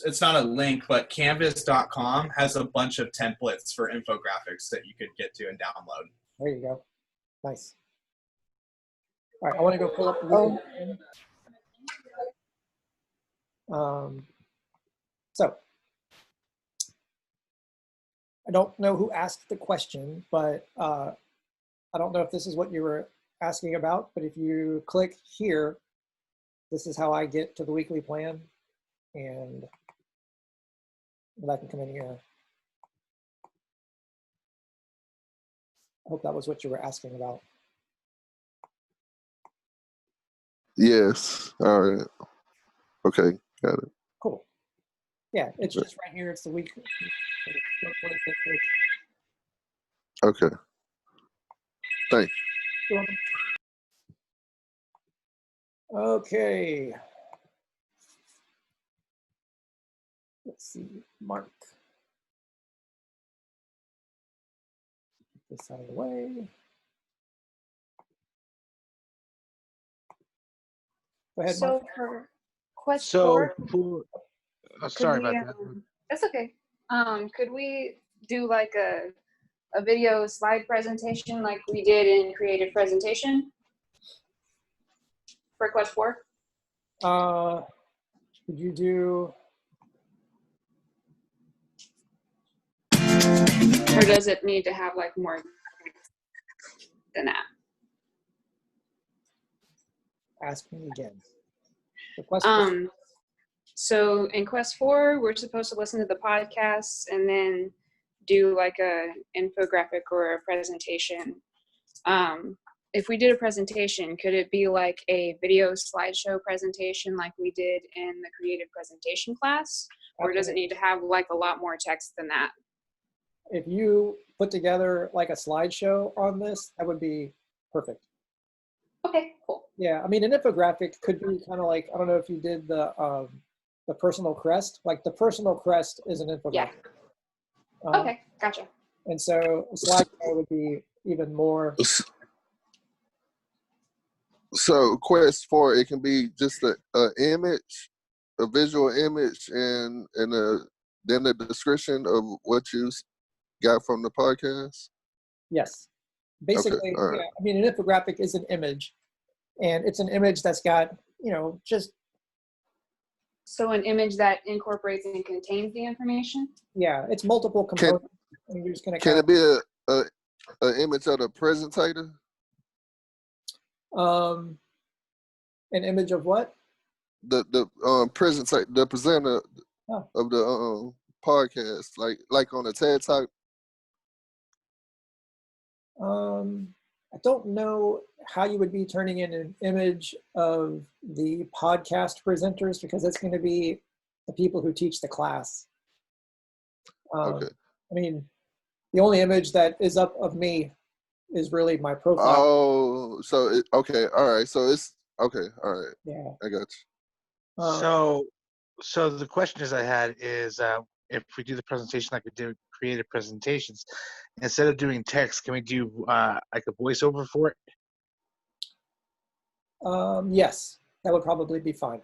It's not a link, but canvas.com has a bunch of templates for infographics that you could get to and download. There you go. Nice. All right, I want to go pull up the weekly plan. So I don't know who asked the question, but I don't know if this is what you were asking about, but if you click here, this is how I get to the weekly plan. And I can come in here. I hope that was what you were asking about. Yes. All right. Okay. Got it. Cool. Yeah, it's just right here. It's the week. Okay. Thanks. You're welcome. Okay. Let's see, Mark. Get this out of the way. Go ahead, Mark. So for Quest So 4, for sorry about that. that's okay. Could we do like a video slide presentation like we did in Creative Presentation for Quest 4? Could you do? Or does it need to have like more than that? Ask me again. The Quest So in Quest 4, we're supposed to listen to the podcasts and then do like a infographic or a presentation. If we did a presentation, could it be like a video slideshow presentation like we did in the Creative Presentation class? Or does it need to have like a lot more text than that? If you put together like a slideshow on this, that would be perfect. Okay, cool. Yeah, I mean, an infographic could be kind of like, I don't know if you did the personal crest. Like the personal crest is an infographic. Yeah. Okay, gotcha. And so a slideshow would be even more. So Quest 4, it can be just a image, a visual image, and then the description of what you got from the podcast. Yes, basically. Okay, all right. Yeah. I mean, an infographic is an image, and it's an image that's got just. So an image that incorporates and contains the information? Yeah, it's multiple components. And you're just gonna Can it be an image of the presentator? An image of what? The presentator, the presenter of the podcast, like on the TED Talk. I don't know how you would be turning in an image of the podcast presenters because it's going to be the people who teach the class. Okay. I mean, the only image that is up of me is really my profile. Oh, so okay, all right. So it's okay, all right. Yeah, I got you. So the question I had is, if we do the presentation like we did creative presentations, instead of doing text, can we do like a voiceover for it? Yes, that would probably be fine.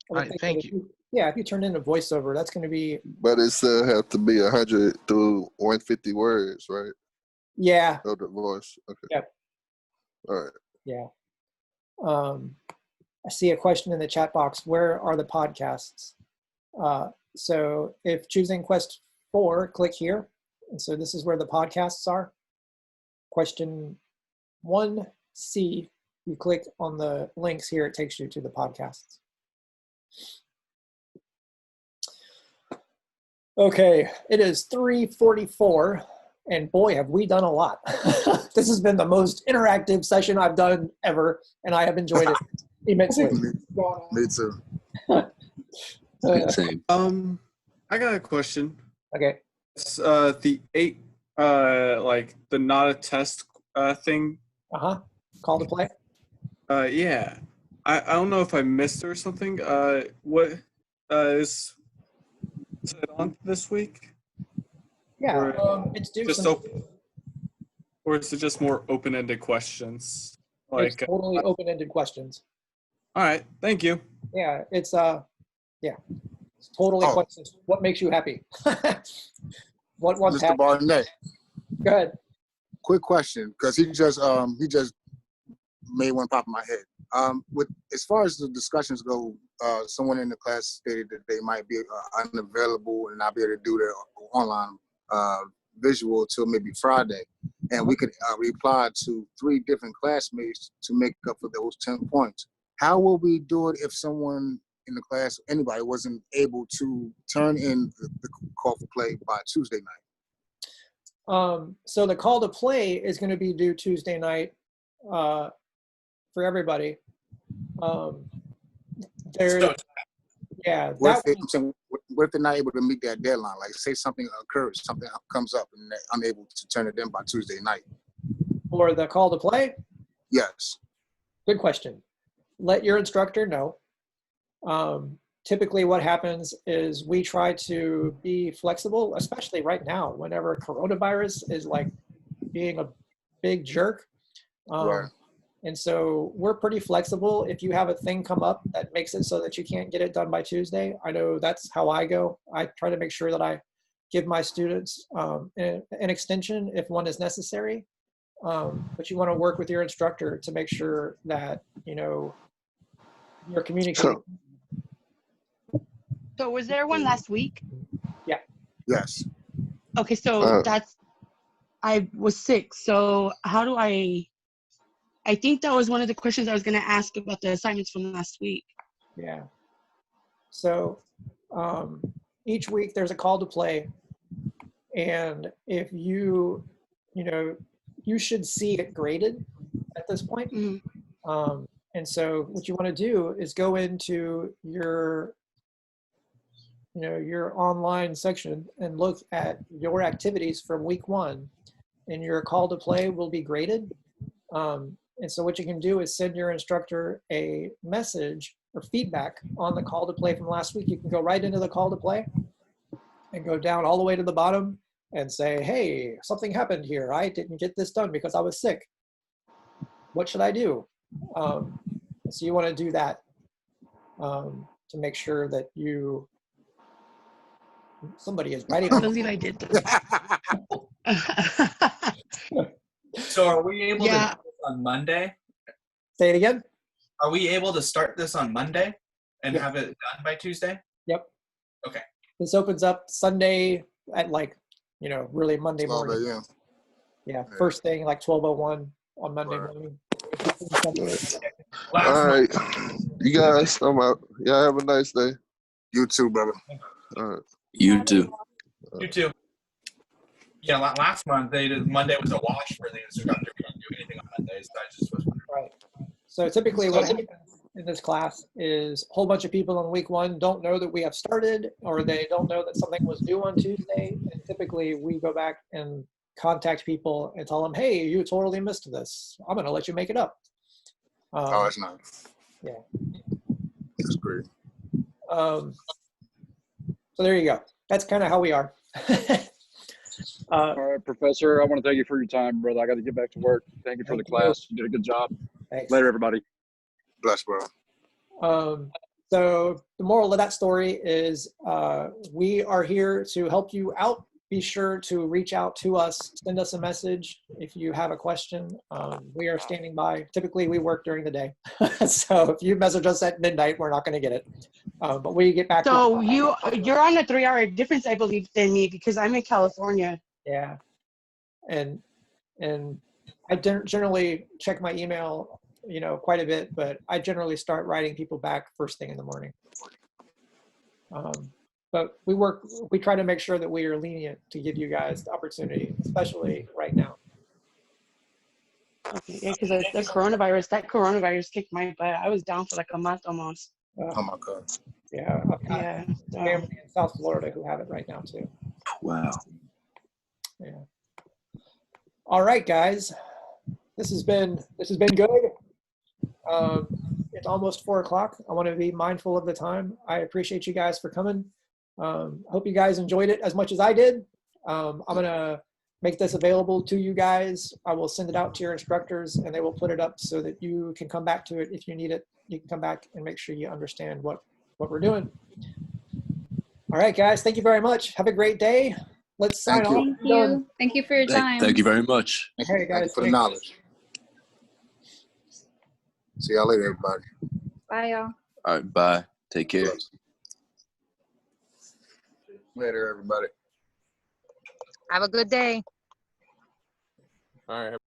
All right, thank you. Yeah, if you turn in a voiceover, that's going to be. But it still have to be 100 to 150 words, right? Yeah. Of the voice. Okay. Yep. All right. Yeah. I see a question in the chat box. Where are the podcasts? So if choosing quest 4, click here. And so this is where the podcasts are. Question 1C, you click on the links here, it takes you to the podcasts. Okay, it is 3:44, and boy, have we done a lot. This has been the most interactive session I've done ever, and I have enjoyed it immensely. Me too. Same. I got a question. Okay. It's the 8 like the not a test thing. Call to play. Yeah. I don't know if I missed it or something. What is it on this week? Yeah, Or it's due just some. open, or is it just more open-ended questions? It's totally open-ended questions. All right, thank you. Yeah, it's it's totally questions. What makes you happy? What's Mr. happening? Barnett. Go ahead. Quick question, because he just made one pop in my head. With as far as the discussions go, someone in the class stated that they might be unavailable and not be able to do their online visual till maybe Friday, and we could reply to 3 different classmates to make up for those 10 points. How will we do it if someone in the class, anybody, wasn't able to turn in the call for play by Tuesday night? So the call to play is going to be due Tuesday night for everybody. Yeah. What if they're not able to meet that deadline? Like, say something occurs, something comes up, and they're unable to turn it in by Tuesday night. For the call to play? Yes. Good question. Let your instructor know. Typically what happens is we try to be flexible, especially right now, whenever coronavirus is like being a big jerk. Right. And so we're pretty flexible. If you have a thing come up that makes it so that you can't get it done by Tuesday, I know that's how I go. I try to make sure that I give my students an extension if one is necessary. But you want to work with your instructor to make sure that, you know, you're communicating. So was there one last week? Yeah. Yes. Okay, so I was sick. So how do I think that was one of the questions I was going to ask about the assignments from last week. Yeah. So each week there's a call to play. And if you should see it graded at this point. Mm-hmm. And so what you want to do is go into your online section and look at your activities from week 1, and your call to play will be graded. And so what you can do is send your instructor a message or feedback on the call to play from last week. You can go right into the call to play and go down all the way to the bottom and say, hey, something happened here. I didn't get this done because I was sick. What should I do? So you want to do that to make sure that somebody is writing. I believe I did that. So are we able to Yeah. do this on Monday? Say it again? Are we able to start this on Monday and Yeah. have it done by Tuesday? Yep. Okay. This opens up Sunday at really Monday 12 morning. a.m. Yeah, first thing like 12:01 on Monday morning. All right, you guys, I'm out. Y'all have a nice day. You too, brother. All right. You too. You too. Yeah, last month Monday was a wash for the instructor. We didn't do anything on Mondays. So I just was right. So typically, what happens in this class is a whole bunch of people in week 1 don't know that we have started, or they don't know that something was due on Tuesday. And typically, we go back and contact people and tell them, "Hey, you totally missed this. I'm going to let you make it up." Oh, that's nice. Yeah. That's great. So there you go. That's kind of how we are. All right, Professor, I want to thank you for your time, brother. I got to get back to work. Thank you for the class. You did a good job. Thanks. Later, everybody. Bless, bro. So the moral of that story is we are here to help you out. Be sure to reach out to us, send us a message if you have a question. We are standing by. Typically, we work during the day. So if you message us at midnight, we're not going to get it. But we get back. So you're on a 3-hour difference, I believe, than me, because I'm in California. Yeah. And I generally check my email, quite a bit, but I generally start writing people back first thing in the morning. But we try to make sure that we are lenient to give you guys the opportunity, especially right now. Okay, yeah, because that coronavirus kicked my butt. I was down for like a month almost. Oh my God. Yeah. I've got Yeah. family in South Florida who have it right now too. Wow. Yeah. All right, guys. This has been good. It's almost 4 o'clock. I want to be mindful of the time. I appreciate you guys for coming. Hope you guys enjoyed it as much as I did. I'm going to make this available to you guys. I will send it out to your instructors and they will put it up so that you can come back to it if you need it. You can come back and make sure you understand what we're doing. All right, guys. Thank you very much. Have a great day. Let's sign off. Thank you. Thank you for your time. Thank you very much. All right, guys. Thank you for the knowledge. See y'all later, everybody. Bye, y'all. All right, bye. Take care. Later, everybody. Have a good day. All right.